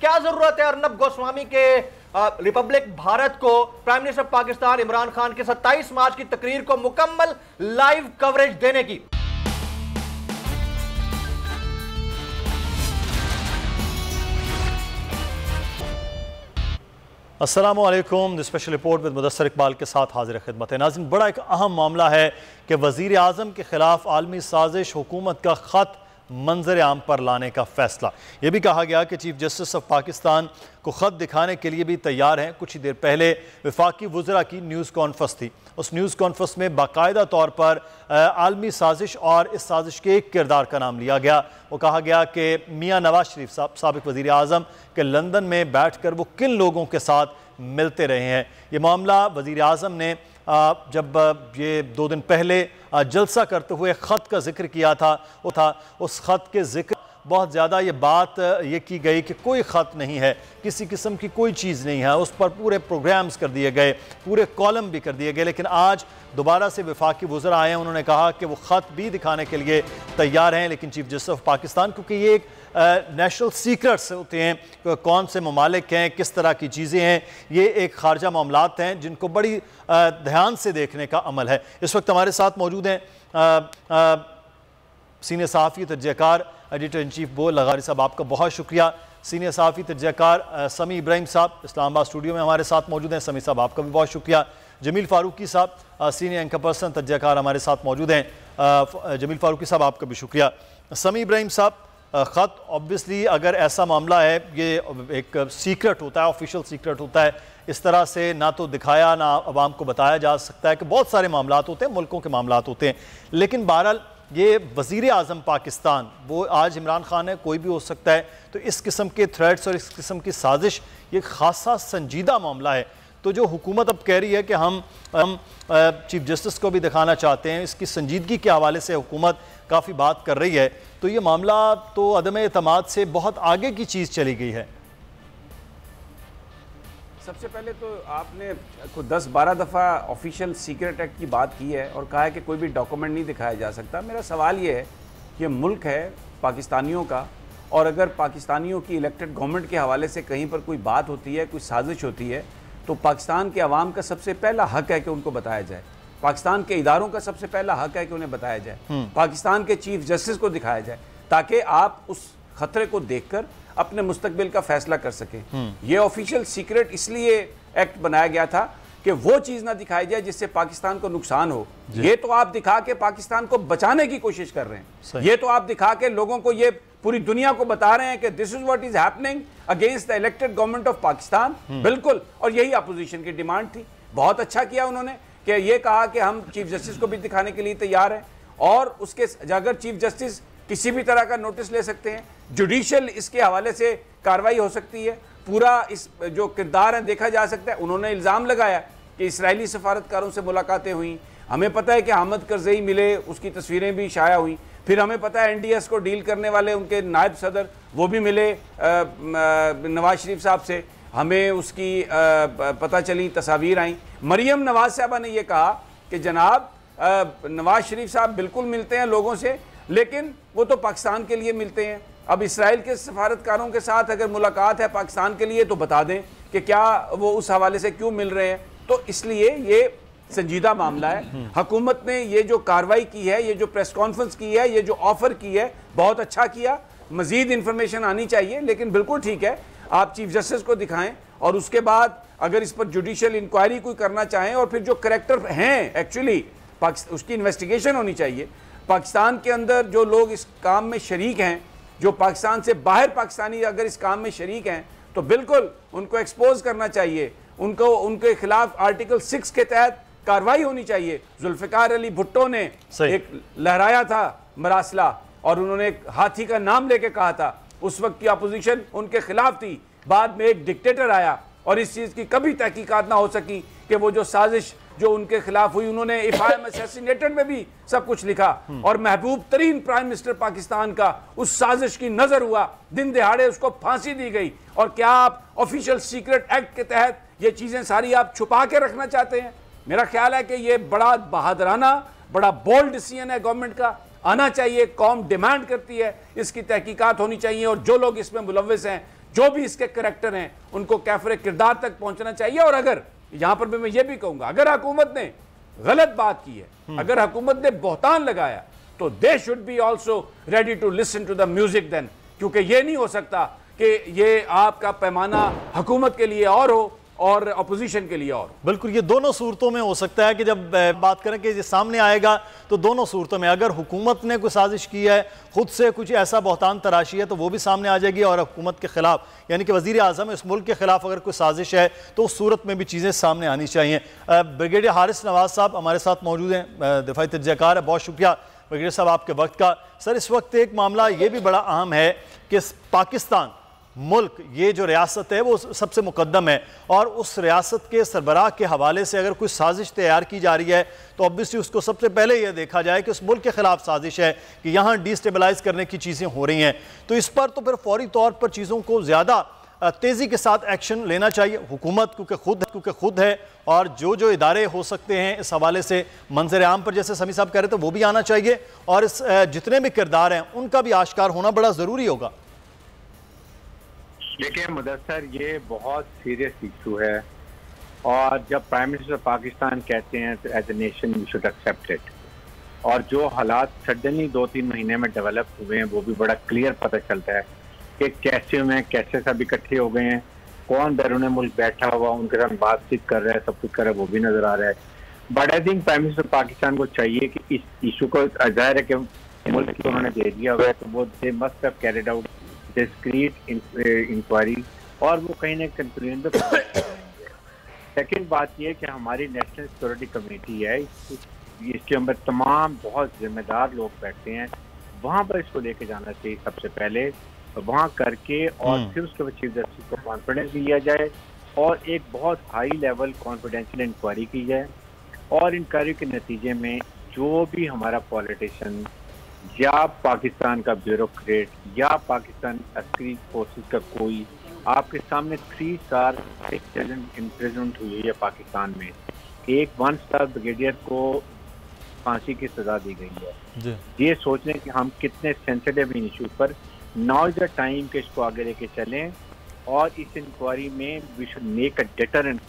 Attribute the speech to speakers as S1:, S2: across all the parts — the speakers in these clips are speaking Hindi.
S1: क्या जरूरत है अर्नब गोस्वामी के रिपब्लिक भारत को प्राइम मिनिस्टर पाकिस्तान इमरान खान के 27 मार्च की तकरीर को मुकम्मल लाइव कवरेज देने की?
S2: अस्सलामुअलैकुम। Special report with Mudassar Iqbal के साथ हाजिर खिदमत है। नाज़रीन, बड़ा एक अहम मामला है कि वज़ीर आज़म के खिलाफ आलमी साजिश, हुकूमत का ख़त मंजर आम पर लाने का फैसला। यह भी कहा गया कि चीफ जस्टिस ऑफ पाकिस्तान को ख़त दिखाने के लिए भी तैयार हैं। कुछ ही देर पहले वफाकी वज़रा की न्यूज़ कॉन्फ्रेंस थी। उस न्यूज़ कॉन्फ्रेंस में बाकायदा तौर पर आलमी साजिश और इस साजिश के एक किरदार का नाम लिया गया। वो कहा गया कि मियाँ नवाज शरीफ साहब साबिक़ वज़ीर आज़म के लंदन में बैठ कर वो किन लोगों के साथ मिलते रहे हैं। ये मामला वज़ीर आज़म ने जब ये 2 दिन पहले जलसा करते हुए ख़त का जिक्र किया था, वो था उस ख़त के जिक्र बहुत ज़्यादा ये बात ये की गई कि कोई ख़त नहीं है, किसी किस्म की कोई चीज़ नहीं है। उस पर पूरे प्रोग्राम्स कर दिए गए, पूरे कॉलम भी कर दिए गए। लेकिन आज दोबारा से वफाकी वज़रा आए हैं, उन्होंने कहा कि वो ख़त भी दिखाने के लिए तैयार हैं। लेकिन चीफ जस्टिस ऑफ पाकिस्तान, क्योंकि ये एक नेशनल सीक्रेट्स होते हैं, कौन से ममालिक हैं, किस तरह की चीज़ें हैं, ये एक खारजा मामलात हैं जिनको बड़ी ध्यान से देखने का अमल है। इस वक्त हमारे साथ मौजूद हैं सीनियर सहाफ़ी तजज़ियाकार एडिटर इन चीफ बोल लगारी साहब, आपका बहुत शुक्रिया। सीनियर सहाफ़ी तजज़ियाकार समी इब्राहिम साहब इस्लामाबाद स्टूडियो में हमारे साथ मौजूद हैं। समी साहब, आपका भी बहुत शुक्रिया। जमील फ़ारूकी साहब सीनियर एंकर पर्सन तजज़ियाकार हमारे साथ मौजूद हैं। जमील फ़ारूकी साहब, आपका भी शुक्रिया। समी इब्राहिम साहब, ख़त ऑब्वियसली अगर ऐसा मामला है, ये एक सीक्रेट होता है, ऑफिशियल सीक्रेट होता है, इस तरह से ना तो दिखाया ना अवाम को बताया जा सकता है कि बहुत सारे मामलात होते हैं, मुल्कों के मामलात होते हैं। लेकिन बहरहाल ये वज़ीर आज़म पाकिस्तान, वो आज इमरान खान है, कोई भी हो सकता है। तो इस किस्म के थ्रेट्स और इस किस्म की साजिश ये खासा संजीदा मामला है। तो जो हुकूमत अब कह रही है कि हम चीफ जस्टिस को भी दिखाना चाहते हैं, इसकी संजीदगी के हवाले से हुकूमत काफ़ी बात कर रही है। तो ये मामला तो अदम एतमाद से बहुत आगे की चीज़ चली गई है।
S3: सबसे पहले तो आपने 10-12 दफ़ा ऑफिशियल सीक्रेट एक्ट की बात की है और कहा है कि कोई भी डॉक्यूमेंट नहीं दिखाया जा सकता। मेरा सवाल ये है कि मुल्क है पाकिस्तानियों का, और अगर पाकिस्तानियों की इलेक्टेड गवर्नमेंट के हवाले से कहीं पर कोई बात होती है, कोई साजिश होती है, तो पाकिस्तान के अवाम का सबसे पहला हक है कि उनको बताया जाए। पाकिस्तान के इदारों का सबसे पहला हक है कि उन्हें बताया जाए, पाकिस्तान के चीफ जस्टिस को दिखाया जाए, ताकि आप उस खतरे को देखकर अपने मुस्तकबिल का फैसला कर सकें। ये ऑफिशियल सीक्रेट इसलिए एक्ट बनाया गया था कि वो चीज़ ना दिखाई जाए जिससे पाकिस्तान को नुकसान हो। ये तो आप दिखा के पाकिस्तान को बचाने की कोशिश कर रहे हैं। ये तो आप दिखा के लोगों को, ये पूरी दुनिया को बता रहे हैं कि this is what is happening against the elected government of Pakistan. बिल्कुल, और यही अपोजिशन की डिमांड थी। बहुत अच्छा किया उन्होंने कि ये कहा कि हम चीफ जस्टिस को भी दिखाने के लिए तैयार हैं, और उसके अगर चीफ जस्टिस किसी भी तरह का नोटिस ले सकते हैं, जुडिशियल इसके हवाले से कार्रवाई हो सकती है, पूरा इस जो किरदार है देखा जा सकता है। उन्होंने इल्ज़ाम लगाया कि इसराइली सफारतकारों से मुलाकातें हुई। हमें पता है कि अहमद करज़ई मिले, उसकी तस्वीरें भी शाया हुई। फिर हमें पता है NDS को डील करने वाले उनके नायब सदर वो भी मिले नवाज शरीफ साहब से, हमें उसकी पता चली, तस्वीर आई। मरियम नवाज साहबा ने यह कहा कि जनाब नवाज शरीफ साहब बिल्कुल मिलते हैं लोगों से, लेकिन वो तो पाकिस्तान के लिए मिलते हैं। अब इसराइल के सफारतकारों के साथ अगर मुलाकात है पाकिस्तान के लिए, तो बता दें कि क्या वो उस हवाले से क्यों मिल रहे हैं। तो इसलिए ये संजीदा मामला है। हुकूमत ने ये जो कार्रवाई की है, ये जो प्रेस कॉन्फ्रेंस की है, ये जो ऑफर की है, बहुत अच्छा किया। मजीद इंफॉर्मेशन आनी चाहिए, लेकिन बिल्कुल ठीक है, आप चीफ जस्टिस को दिखाएं, और उसके बाद अगर इस पर जुडिशियल इंक्वायरी कोई करना चाहें, और फिर जो करेक्टर हैं एक्चुअली उसकी इन्वेस्टिगेशन होनी चाहिए। पाकिस्तान के अंदर जो लोग इस काम में शरीक हैं, जो पाकिस्तान से बाहर पाकिस्तानी अगर इस काम में शरीक हैं, तो बिल्कुल उनको एक्सपोज करना चाहिए। उनको उनके खिलाफ आर्टिकल 6 के तहत कार्रवाई होनी चाहिए। जुल्फिकार अली भुट्टो ने एक लहराया था मरासला, और उन्होंने एक हाथी का नाम लेके कहा था। उस वक्त की अपोजिशन उनके खिलाफ थी। बाद में एक डिक्टेटर आया, और इस चीज़ की कभी तहकीकात ना हो सकी कि वो जो साजिश जो उनके खिलाफ हुई, उन्होंने इफ आई एम असैसिनेटेड में भी सब कुछ लिखा, और महबूब तरीन प्राइम मिनिस्टर पाकिस्तान का उस साजिश की नजर हुआ, दिन दिहाड़े उसको फांसी दी गई। और क्या आप ऑफिशियल सीक्रेट एक्ट के तहत ये चीजें सारी आप छुपा के रखना चाहते हैं? मेरा ख्याल है कि ये बड़ा बहादुराना, बड़ा बोल्ड डिसीजन है गवर्नमेंट का, आना चाहिए। कौम डिमांड करती है, इसकी तहकीकात होनी चाहिए, और जो लोग इसमें मुलव्विस हैं, जो भी इसके करैक्टर हैं उनको कैफरे किरदार तक पहुंचना चाहिए। और अगर यहां पर भी मैं ये भी कहूंगा, अगर हुकूमत ने गलत बात की है, अगर हुकूमत ने बहतान लगाया, तो they should be also ready to listen to the music then, क्योंकि ये नहीं हो सकता कि ये आपका पैमाना हुकूमत के लिए और हो और अपोजिशन के लिए और।
S2: बिल्कुल, ये दोनों सूरतों में हो सकता है कि जब बात करें कि ये सामने आएगा तो दोनों सूरतों में, अगर हुकूमत ने कोई साजिश की है, खुद से कुछ ऐसा बहतान तराशी है, तो वो भी सामने आ जाएगी, और हुकूमत के खिलाफ यानी कि वज़ीर आज़म इस मुल्क के खिलाफ अगर कोई साजिश है तो उस सूरत में भी चीज़ें सामने आनी चाहिए। ब्रिगेडियर हारिस नवाज साहब हमारे साथ मौजूद हैं, दिफाई तज्ज़ियाकार है, बहुत शुक्रिया ब्रिगेडियर साहब आपके वक्त का। सर, इस वक्त एक मामला ये भी बड़ा अहम है कि पाकिस्तान मुल्क, ये जो रियासत है वो सबसे मुकद्दम है, और उस रियासत के सरबराह के हवाले से अगर कोई साजिश तैयार की जा रही है तो ऑब्वियसली उसको सबसे पहले ये देखा जाए कि उस मुल्क के खिलाफ साजिश है, कि यहाँ डिस्टेबलाइज करने की चीज़ें हो रही हैं, तो इस पर तो फिर फौरी तौर पर चीज़ों को ज़्यादा तेज़ी के साथ एक्शन लेना चाहिए हुकूमत, क्योंकि खुद है, और जो इदारे हो सकते हैं इस हवाले से मंजर आम पर, जैसे समी साहब कह रहे थे, वो भी आना चाहिए, और इस जितने भी किरदार हैं उनका भी आश्कार होना बड़ा ज़रूरी होगा।
S4: देखिए मुदस्सर, ये बहुत सीरियस इशू है, और जब प्राइम मिनिस्टर पाकिस्तान कहते हैं तो as a nation we should accept it, और जो हालात सडनली 2-3 महीने में डेवलप हुए हैं वो भी बड़ा क्लियर पता चलता है कि कैसे सब इकट्ठे हो गए हैं, कौन बैरून मुल्क बैठा हुआ उनके साथ बातचीत कर रहा है, सब कुछ कर रहा है, वो भी नजर आ रहा है। But I think prime minister Pakistan को चाहिए कि इस इशू को, जाहिर है कि मुल्क की उन्होंने दे दिया हुआ है, तो वो they must have carried out discreet inquiry, और वो कहीं ना कंक्लूजन पे पहुंचेंगे। सेकेंड बात ये कि हमारी नेशनल सिक्योरिटी कमेटी है, इसके अंदर तमाम बहुत जिम्मेदार लोग बैठते हैं, वहाँ पर इसको लेके जाना चाहिए सबसे पहले, वहाँ करके, और फिर उसके बाद चीफ जस्टिस को कॉन्फिडेंस दिया जाए, और एक बहुत हाई लेवल कॉन्फिडेंशियल इंक्वायरी की जाए, और इंक्वायरी के नतीजे में जो भी हमारा पॉलिटिशियन या पाकिस्तान का ब्यूरोक्रेट या पाकिस्तान अस्करी फोर्सेस का कोई, आपके सामने 3 स्टार इम्प्रिजनमेंट हुई है पाकिस्तान में, एक 1 स्टार ब्रिगेडियर को फांसी की सजा दी गई है। ये सोचने कि हम कितने सेंसिटिव इन इशू पर, नाउ इज द टाइम के इसको आगे लेके चलें, और इस इंक्वायरी में we should make a deterrent,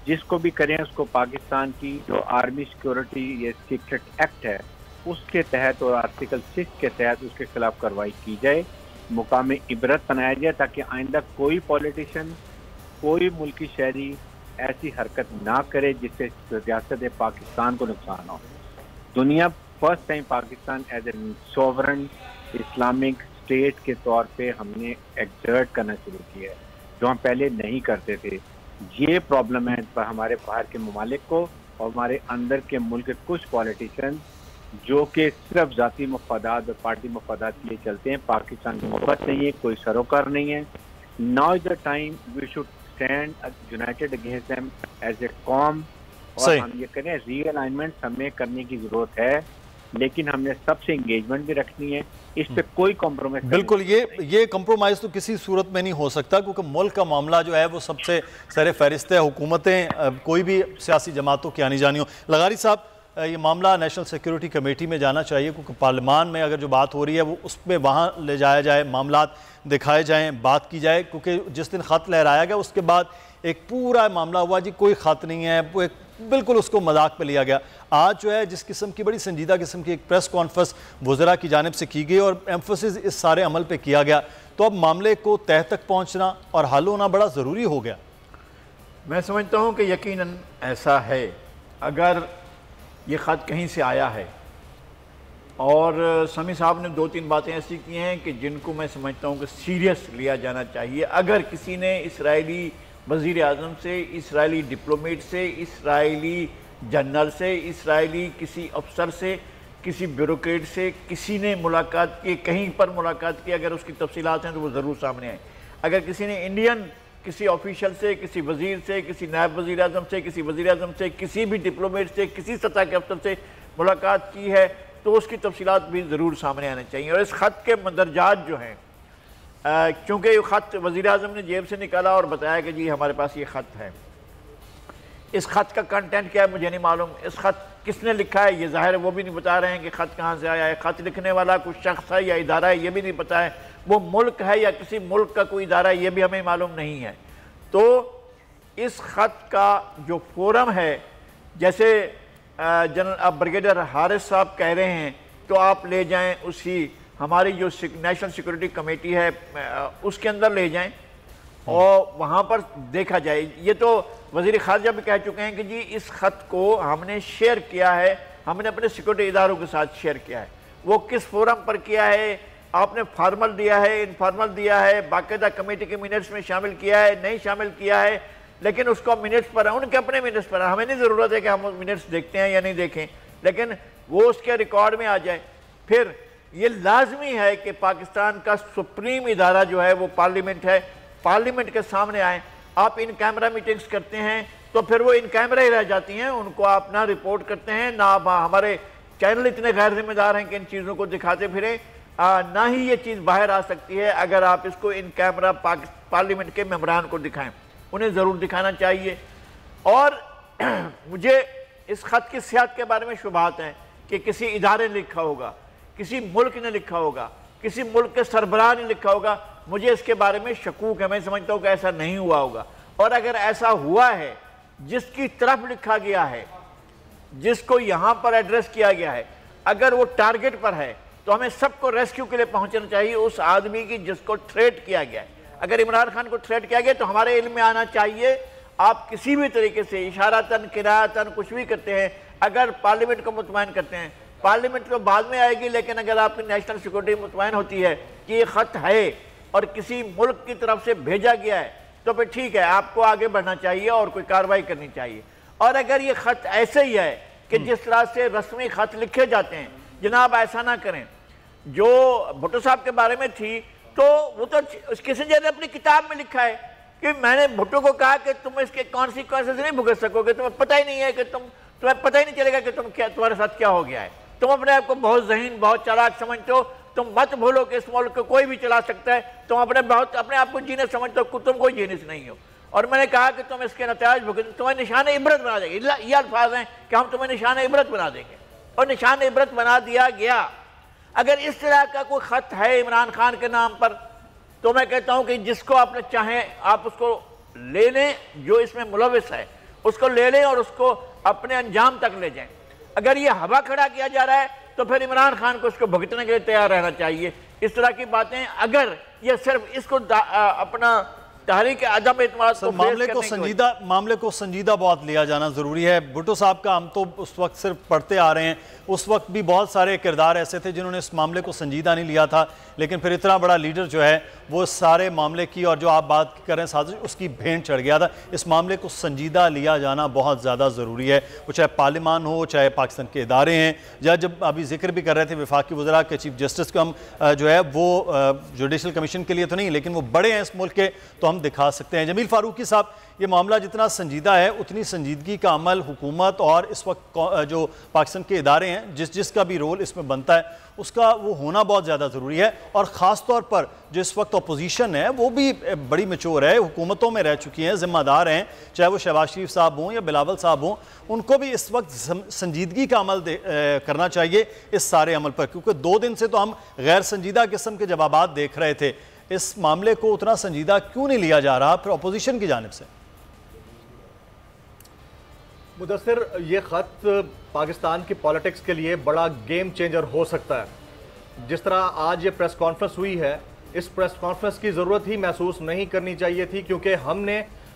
S4: जिसको भी करें उसको पाकिस्तान की जो आर्मी सिक्योरिटी या सीक्रेट एक्ट है उसके तहत और आर्टिकल 6 के तहत उसके खिलाफ कार्रवाई की जाए, मुकाम इबरत बनाया जाए, ताकि आइंदा कोई पॉलिटिशियन, कोई मुल्की शहरी ऐसी हरकत ना करे जिससे रियासत पाकिस्तान को नुकसान हो। दुनिया first time Pakistan as a sovereign Islamic state के तौर पे हमने एक्सर्ट करना शुरू किया है, जो हम पहले नहीं करते थे। ये प्रॉब्लम है हमारे बाहर के ममालिक को, और हमारे अंदर के मुल्क के कुछ पॉलिटिशियन जो कि सिर्फ जाती मफादात और पार्टी मफादात के लिए चलते हैं, पाकिस्तान की मोहब्बत नहीं है, कोई सरोकार नहीं है। Now is the time we should stand united against them as a कॉम, और हम ये करें, रीअलाइनमेंट हमें करने की जरूरत है, लेकिन हमने सबसे एंगेजमेंट भी रखनी है, इस पे कोई कॉम्प्रोमाइज।
S2: बिल्कुल, ये कॉम्प्रोमाइज़ तो किसी सूरत में नहीं हो सकता, क्योंकि मुल्क का मामला जो है वो सबसे सर फहरिस्त है, हुकूमतें कोई भी सियासी जमातों की आनी जानी हो। लगारी साहब, ये मामला नेशनल सिक्योरिटी कमेटी में जाना चाहिए, क्योंकि पार्लियामान में अगर जो बात हो रही है वो उस पर वहाँ ले जाया जाए, मामलात दिखाए जाएँ, बात की जाए, क्योंकि जिस दिन ख़त लहराया गया उसके बाद एक पूरा मामला हुआ जी कोई ख़त नहीं है, वो एक बिल्कुल उसको मजाक पे लिया गया। आज जो है जिस किस्म की बड़ी संजीदा किस्म की एक प्रेस कॉन्फ्रेंस वज़रा की जानिब से की गई और एम्फोसिस इस सारे अमल पे किया गया, तो अब मामले को तह तक पहुँचना और हल होना बड़ा ज़रूरी हो गया।
S5: मैं समझता हूँ कि यकीनन ऐसा है। अगर ये ख़त कहीं से आया है, और समी साहब ने 2-3 बातें ऐसी की हैं कि जिनको मैं समझता हूँ कि सीरियस लिया जाना चाहिए। अगर किसी ने इसराइली वज़ीर आज़म से, इसराइली डिप्लोमेट से, इसराइली जनरल से, इसराइली किसी अफसर से, किसी ब्यूरोक्रेट से किसी ने मुलाकात की, कहीं पर मुलाकात की, अगर उसकी तफसीलात हैं तो वो ज़रूर सामने आए। अगर किसी ने इंडियन किसी ऑफिशियल से, किसी वज़ीर से, किसी नायब वज़ीर आज़म से, किसी वज़ीर आज़म से, किसी भी डिप्लोमेट से, किसी सतह के अफसर से मुलाकात की है तो उसकी तफसीलात भी ज़रूर सामने आने चाहिए। और इस ख़त के मंदरजात जो हैं, क्योंकि ये ख़त वज़ीर आज़म ने जेब से निकाला और बताया कि जी हमारे पास ये ख़त है, इस ख़त का कंटेंट क्या है मुझे नहीं मालूम, इस ख़त किसने लिखा है ये ज़ाहिर है वो भी नहीं बता रहे हैं कि ख़त कहाँ से आया है, ख़त लिखने वाला कुछ शख्स है या इदारा है ये भी नहीं पता है, वो मुल्क है या किसी मुल्क का कोई इदारा, ये भी हमें मालूम नहीं है। तो इस ख़त का जो फोरम है, जैसे जनरल अब ब्रिगेडियर हारिस साहब कह रहे हैं, तो आप ले जाएं उसी हमारी जो नेशनल सिक्योरिटी कमेटी है उसके अंदर ले जाएं और वहाँ पर देखा जाए। ये तो वज़ीर ख़ारजा भी कह चुके हैं कि जी इस ख़त को हमने शेयर किया है, हमने अपने सिक्योरिटी इदारों के साथ शेयर किया है। वो किस फोरम पर किया है, आपने फॉर्मल दिया है, इनफॉर्मल दिया है, बाकायदा कमेटी के मिनट्स में शामिल किया है, नहीं शामिल किया है, लेकिन उसको मिनट्स पर है, उनके अपने मिनट्स पर है। हमें नहीं ज़रूरत है कि हम मिनट्स देखते हैं या नहीं देखें, लेकिन वो उसके रिकॉर्ड में आ जाए। फिर ये लाजमी है कि पाकिस्तान का सुप्रीम इदारा जो है वो पार्लियामेंट है, पार्लियामेंट के सामने आए। आप इन कैमरा मीटिंग्स करते हैं तो फिर वो इन कैमरा ही रह जाती हैं, उनको आप ना रिपोर्ट करते हैं, ना आप हमारे चैनल इतने गैर जिम्मेदार हैं कि इन चीज़ों को दिखाते फिरें, ना ही ये चीज़ बाहर आ सकती है अगर आप इसको इन कैमरा पार्लियामेंट के मेंबरान को दिखाएं। उन्हें ज़रूर दिखाना चाहिए। और मुझे इस ख़त की सियात के बारे में शुबहात हैं कि किसी इदारे ने लिखा होगा, किसी मुल्क ने लिखा होगा, किसी मुल्क के सरबराह ने लिखा होगा। मुझे इसके बारे में शकूक है, मैं समझता हूँ कि ऐसा नहीं हुआ होगा। और अगर ऐसा हुआ है, जिसकी तरफ लिखा गया है, जिसको यहाँ पर एड्रेस किया गया है, अगर वो टारगेट पर है तो हमें सबको रेस्क्यू के लिए पहुँचना चाहिए उस आदमी की जिसको थ्रेट किया गया है। अगर इमरान खान को थ्रेट किया गया तो हमारे इल्म में आना चाहिए। आप किसी भी तरीके से इशारातन किरायतन कुछ भी करते हैं, अगर पार्लियामेंट को मुतमईन करते हैं, पार्लियामेंट तो बाद में आएगी, लेकिन अगर आपकी नेशनल सिक्योरिटी मुतमईन होती है कि ये ख़त है और किसी मुल्क की तरफ से भेजा गया है, तो फिर ठीक है, आपको आगे बढ़ना चाहिए और कोई कार्रवाई करनी चाहिए। और अगर ये ख़त ऐसे ही है कि जिस तरह से रस्मी ख़त लिखे जाते हैं, जनाब ऐसा ना करें। जो भुट्टो साहब के बारे में थी, तो वो तो किसी ने अपनी किताब में लिखा है कि मैंने भुट्टो को कहा कि तुम इसके कॉन्सिक्वेंसेस नहीं भुगत सकोगे, तुम्हें पता ही नहीं है कि तुम्हें पता ही नहीं चलेगा कि तुम्हारे साथ क्या हो गया है। तुम अपने आप को बहुत ज़हीन, बहुत चालाक समझते हो, तुम मत भूलो कि इस मुल्क को कोई भी चला सकता है। तुम अपने आप को जीनियस समझते हो, तुम कोई जीनियस नहीं हो। और मैंने कहा कि तुम इसके नतायज भुगत, तुम्हें निशान इबरत बना देंगे। ये अल्फाज हैं कि हम तुम्हें निशान इबरत बना देंगे, और निशान इबरत बना दिया गया। अगर इस तरह का कोई ख़त है इमरान खान के नाम पर, तो मैं कहता हूं कि जिसको आपने चाहे आप उसको ले लें, जो इसमें मुलविस है उसको ले लें और उसको अपने अंजाम तक ले जाएं। अगर ये हवा खड़ा किया जा रहा है तो फिर इमरान खान को इसको भुगतने के लिए तैयार रहना चाहिए। इस तरह की बातें, अगर ये सिर्फ इसको अपना तहरीक अदम एतमाद को
S2: मामले को संजीदा बहुत लिया जाना ज़रूरी है। भुट्टो साहब का हम तो उस वक्त सिर्फ पढ़ते आ रहे हैं, उस वक्त भी बहुत सारे किरदार ऐसे थे जिन्होंने इस मामले को संजीदा नहीं लिया था, लेकिन फिर इतना बड़ा लीडर जो है वो सारे मामले की, और जो आप बात कर रहे हैं साजिश, उसकी भेंट चढ़ गया था। इस मामले को संजीदा लिया जाना बहुत ज़्यादा ज़रूरी है, वो चाहे पार्लियामान हो, चाहे पाकिस्तान के इदारे हैं, या जब अभी जिक्र भी कर रहे थे वफाकी वज़रा के चीफ जस्टिस को, हम जो है वो जुडिशल कमीशन के लिए तो नहीं, लेकिन वो बड़े हैं इस मुल्क के, तो हम दिखा सकते हैं। जमील फारूकी साहब, ये मामला जितना संजीदा है उतनी संजीदगी का अमल हुकूमत और इस वक्त जो पाकिस्तान के इदारे हैं, जिसका भी रोल इसमें बनता है, उसका वो होना बहुत ज़्यादा ज़रूरी है। और ख़ास तौर पर जो इस वक्त अपोजिशन है वो भी बड़ी मैच्योर है, हुकूमतों में रह चुकी हैं, ज़िम्मेदार हैं, चाहे वो शहबाज शरीफ साहब हों या बिलावल साहब हों, उनको भी इस वक्त संजीदगी का अमल करना चाहिए इस सारे अमल पर, क्योंकि 2 दिन से तो हम गैर संजीदा किस्म के जवाबात देख रहे थे। इस मामले को उतना संजीदा क्यों नहीं लिया जा रहा फिर अपोजिशन की जानिब से?
S1: मुदस्सिर, ये ख़त पाकिस्तान की पॉलिटिक्स के लिए बड़ा गेम चेंजर हो सकता है। जिस तरह आज ये प्रेस कॉन्फ्रेंस हुई है, इस प्रेस कॉन्फ्रेंस की ज़रूरत ही महसूस नहीं करनी चाहिए थी, क्योंकि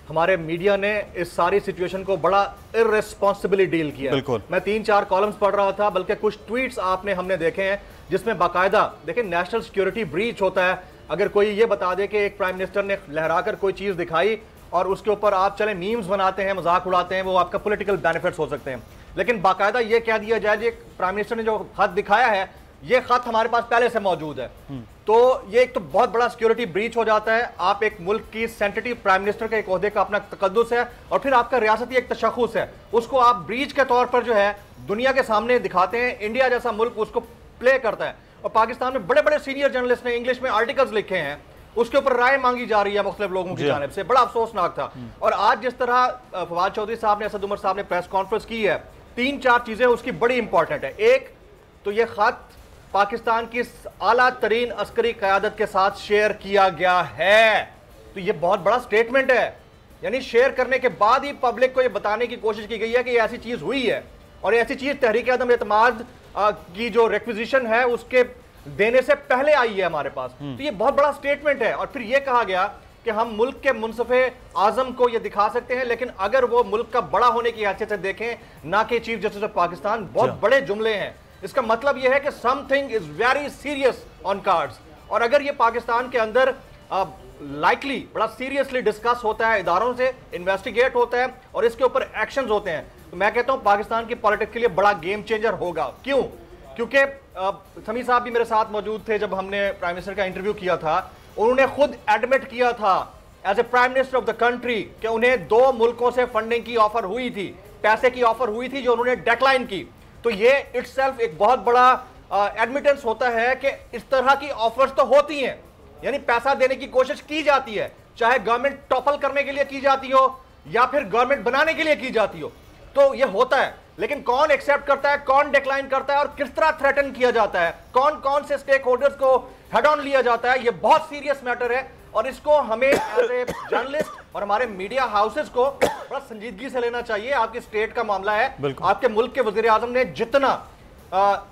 S1: हमारे मीडिया ने इस सारी सिचुएशन को बड़ा इररिस्पॉन्सिबली डील किया।
S2: बिल्कुल।
S1: मैं 3-4 कॉलम्स पढ़ रहा था, बल्कि कुछ ट्वीट्स हमने देखे हैं जिसमें बाकायदा देखिए नेशनल सिक्योरिटी ब्रीच होता है। अगर कोई ये बता दे कि एक प्राइम मिनिस्टर ने लहराकर कोई चीज़ दिखाई और उसके ऊपर आप चले मीम्स बनाते हैं, मजाक उड़ाते हैं, वो आपका पॉलिटिकल बेनिफिट्स हो सकते हैं। लेकिन बाकायदा ये कह दिया जाए कि प्राइम मिनिस्टर ने जो खत दिखाया है, ये खत हमारे पास पहले से मौजूद है, तो ये एक तो बहुत बड़ा सिक्योरिटी ब्रीच हो जाता है। आप एक मुल्क की सेंसिटिव प्राइम मिनिस्टर के एक ओहदे का अपना तकद्दुस है, और फिर आपका रियासती एक तशख़्ख़ुस है, उसको आप ब्रीच के तौर पर जो है दुनिया के सामने दिखाते हैं। इंडिया जैसा मुल्क उसको प्ले करता है, और पाकिस्तान में बड़े बड़े सीनियर जर्नलिस्ट ने इंग्लिश में आर्टिकल्स लिखे हैं, उसके ऊपर राय मांगी जा रही है मुख्तलिफ लोगों की जानिब से। बड़ा अफसोसनाक था। और आज जिस तरह फवाद चौधरी साहब ने, असद उमर साहब ने प्रेस कॉन्फ्रेंस की है, 3-4 चीजें उसकी बड़ी इंपॉर्टेंट है। एक तो ये खत पाकिस्तान की आला तरीन अस्करी क़यादत के साथ शेयर किया गया है। तो ये बहुत बड़ा स्टेटमेंट है, यानी शेयर करने के बाद ही पब्लिक को ये बताने की कोशिश की गई है कि ऐसी चीज हुई है और ऐसी चीज तहरीक अदम एतमाद की जो रिक्विजिशन है उसके देने से पहले आई है हमारे पास। तो ये बहुत बड़ा स्टेटमेंट है। और फिर ये कहा गया कि हम मुल्क के मुनसफे आजम को ये दिखा सकते हैं, लेकिन अगर वो मुल्क का बड़ा होने की हैसियत से देखें, ना कि चीफ जस्टिस ऑफ पाकिस्तान। बहुत बड़े जुमले हैं। इसका मतलब यह है कि something is very serious on cards. और अगर ये पाकिस्तान के अंदर लाइकली बड़ा सीरियसली डिस्कस होता है, इदारों से इन्वेस्टिगेट होता है और इसके ऊपर एक्शंस होते हैं, तो मैं कहता हूं पाकिस्तान की पॉलिटिक्स के लिए बड़ा गेम चेंजर होगा। क्यों? क्योंकि समी साहब भी मेरे साथ मौजूद थे जब हमने प्राइम मिनिस्टर का इंटरव्यू किया था। उन्होंने खुद एडमिट किया था as a prime minister of the country कि उन्हें 2 मुल्कों से फंडिंग की ऑफर हुई थी, पैसे की ऑफर हुई थी जो उन्होंने डिक्लाइन की। तो ये इटसेल्फ एक बहुत बड़ा एडमिटेंस होता है कि इस तरह की ऑफर्स तो होती हैं, यानी पैसा देने की कोशिश की जाती है, चाहे गवर्नमेंट टॉपल करने के लिए की जाती हो या फिर गवर्नमेंट बनाने के लिए की जाती हो, तो ये होता है। लेकिन कौन एक्सेप्ट करता है, कौन डिक्लाइन करता है और किस तरह थ्रेटन किया जाता है, कौन कौन से स्टेक होल्डर्स को हेड ऑन लिया जाता है, ये बहुत सीरियस मैटर है। और इसको हमें एज ए जर्नलिस्ट और हमारे मीडिया हाउसेस को बड़ा संजीदगी से लेना चाहिए। आपकी स्टेट का मामला है, आपके मुल्क के वजीर आजम ने जितना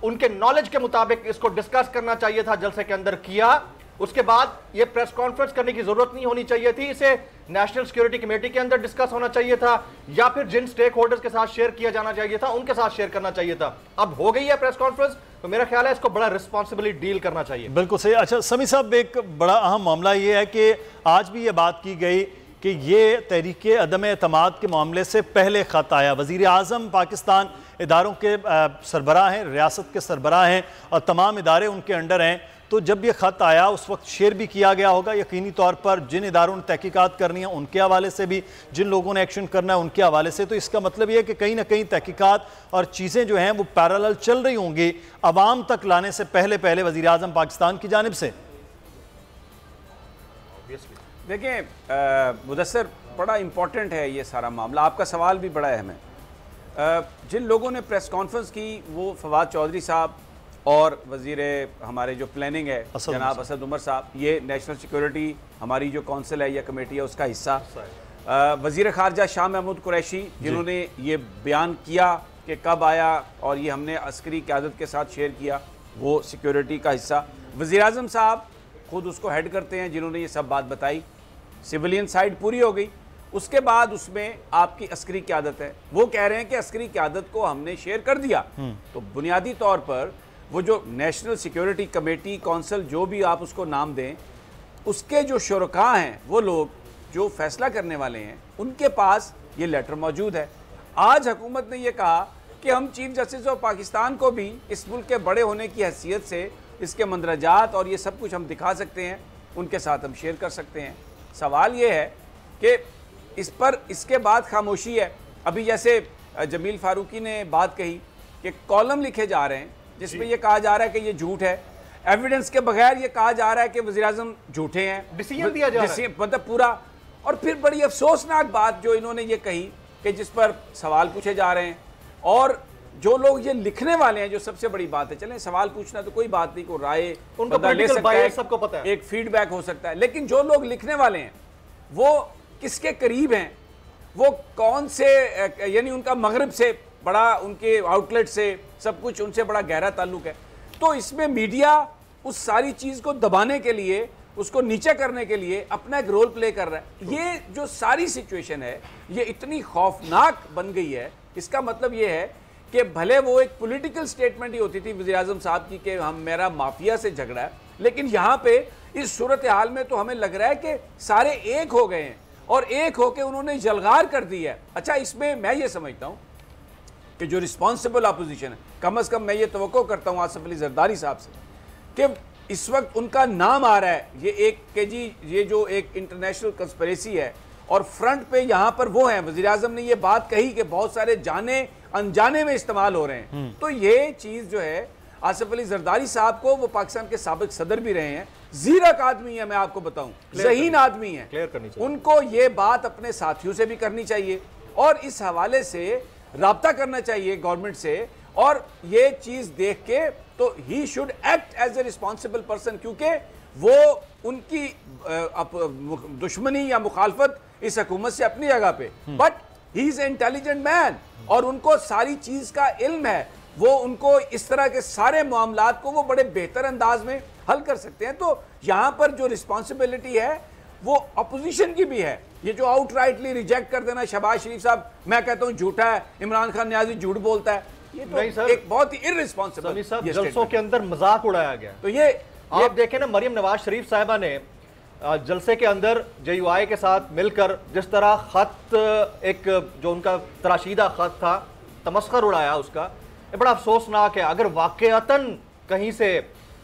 S1: उनके नॉलेज के मुताबिक इसको डिस्कस करना चाहिए था जलसे के अंदर किया। उसके बाद ये प्रेस कॉन्फ्रेंस करने की जरूरत नहीं होनी चाहिए थी, इसे नेशनल सिक्योरिटी कमेटी के अंदर डिस्कस होना चाहिए था या फिर जिन स्टेक होल्डर्स के साथ शेयर किया जाना चाहिए था उनके साथ शेयर करना चाहिए था। अब हो गई है प्रेस कॉन्फ्रेंस, तो मेरा ख्याल है इसको बड़ा रिस्पॉन्सिबली डील करना चाहिए।
S2: बिल्कुल सही। अच्छा समी साहब, एक बड़ा अहम मामला ये है कि आज भी ये बात की गई कि ये तहरीक अदम एतमाद के मामले से पहले खत आया। वज़ीर आज़म पाकिस्तान इदारों के सरबराह हैं, रियासत के सरबराह हैं और तमाम इदारे उनके अंडर हैं। तो जब ये ख़त आया उस वक्त शेयर भी किया गया होगा यकीनी तौर पर, जिन इदारों ने तहकीकात करनी है उनके हवाले से भी, जिन लोगों ने एक्शन करना है उनके हवाले से। तो इसका मतलब ये है कि कहीं ना कहीं तहकीकात और चीज़ें जो हैं वो पैरेलल चल रही होंगी अवाम तक लाने से पहले पहले वज़ीर आज़म पाकिस्तान की जानिब से।
S3: देखें मुदस्सर, बड़ा इंपॉर्टेंट है ये सारा मामला। आपका सवाल भी बड़ा अहम है। जिन लोगों ने प्रेस कॉन्फ्रेंस की वो फवाद चौधरी साहब और वज़ीर हमारे जो प्लानिंग है जनाब असद उमर साहब, ये नेशनल सिक्योरिटी हमारी जो कौंसिल है या कमेटी है उसका हिस्सा। वज़ीर ख़ारजा शाह महमूद कुरैशी जिन्होंने ये बयान किया कि कब आया और ये हमने अस्करी क़यादत के साथ शेयर किया, वो सिक्योरिटी का हिस्सा। वज़ीर आज़म साहब खुद उसको हेड करते हैं जिन्होंने ये सब बात बताई। सिविलियन साइड पूरी हो गई, उसके बाद उसमें आपकी अस्करी क़यादत है। वो कह रहे हैं कि अस्करी क़यादत को हमने शेयर कर दिया। तो बुनियादी तौर पर वो जो नेशनल सिक्योरिटी कमेटी कौंसिल जो भी आप उसको नाम दें, उसके जो शुरका हैं, वो लोग जो फैसला करने वाले हैं, उनके पास ये लेटर मौजूद है। आज हुकूमत ने यह कहा कि हम चीफ जस्टिस ऑफ पाकिस्तान को भी इस मुल्क के बड़े होने की हैसियत से इसके मंदरजात और ये सब कुछ हम दिखा सकते हैं, उनके साथ हम शेयर कर सकते हैं। सवाल ये है कि इस पर इसके बाद खामोशी है। अभी जैसे जमील फारूकी ने बात कही कि कॉलम लिखे जा रहे हैं जिसमें ये कहा जा रहा है कि ये झूठ है, एविडेंस के बगैर ये कहा जा रहा है कि वज़ीर आज़म झूठे हैं,
S1: डिसीजन दिया जा रहा है,
S3: मतलब पूरा। और फिर बड़ी अफसोसनाक बात जो इन्होंने ये कही कि जिस पर सवाल पूछे जा रहे हैं और जो लोग ये लिखने वाले हैं, जो सबसे बड़ी बात है, चलें सवाल पूछना तो कोई बात नहीं, को राय बंदा ले सकता है,
S1: सबको पता है,
S3: एक फीडबैक हो सकता है, लेकिन जो लोग लिखने वाले हैं वो किसके करीब हैं, वो कौन से, यानी उनका मगरिब से बड़ा, उनके आउटलेट से सब कुछ उनसे बड़ा गहरा ताल्लुक है। तो इसमें मीडिया उस सारी चीज़ को दबाने के लिए, उसको नीचे करने के लिए अपना एक रोल प्ले कर रहा है। ये जो सारी सिचुएशन है ये इतनी खौफनाक बन गई है। इसका मतलब ये है कि भले वो एक पॉलिटिकल स्टेटमेंट ही होती थी वज़ीर आज़म साहब की कि हम, मेरा माफिया से झगड़ा है, लेकिन यहाँ पे इस सूरत हाल में तो हमें लग रहा है कि सारे एक हो गए हैं और एक होकर उन्होंने जलगार कर दी है। अच्छा, इसमें मैं ये समझता हूँ कि जो रिस्पॉन्सिबल अपोजिशन है, कम से कम मैं ये तवक्को करता हूँ आसिफ अली जरदारी साहब से कि इस वक्त उनका नाम आ रहा है, ये एक के जी ये जो एक इंटरनेशनल कंस्पिरेसी है और फ्रंट पे यहाँ पर वो हैं। वज़ीर आज़म ने ये बात कही कि बहुत सारे जाने अनजाने में इस्तेमाल हो रहे हैं। तो ये चीज़ जो है आसिफ अली जरदारी साहब को, वो पाकिस्तान के साबिक सदर भी रहे हैं, ज़ीरक आदमी है, मैं आपको बताऊं, ज़हीन आदमी है, उनको ये बात अपने साथियों से भी करनी चाहिए और इस हवाले से राब्ता करना चाहिए गवर्नमेंट से और ये चीज़ देख के तो he should act as a responsible person, क्योंकि वो उनकी दुश्मनी या मुखालफत इस हुकूमत से अपनी जगह पे, but he is intelligent man और उनको सारी चीज का इल्म है, वो उनको इस तरह के सारे मामलात को वो बड़े बेहतर अंदाज में हल कर सकते हैं। तो यहां पर जो रिस्पॉन्सिबिलिटी है वो अपोजिशन की भी है। ये जो आउटराइटली रिजेक्ट कर देना, शहबाज शरीफ साहब मैं कहता हूं झूठा है, इमरान खान न्याजी झूठ बोलता है, ये तो एक बहुत ही इररिस्पॉन्सिबल
S1: जलसों के अंदर मजाक उड़ाया गया।
S3: तो ये
S1: आप देखें ना, मरियम नवाज शरीफ साहिबा ने जलसे के अंदर JUI के साथ मिलकर जिस तरह खत, एक जो उनका तराशीदा खत था, तमस्खर उड़ाया उसका, ये बड़ा अफसोसनाक है। अगर वाकयातन कहीं से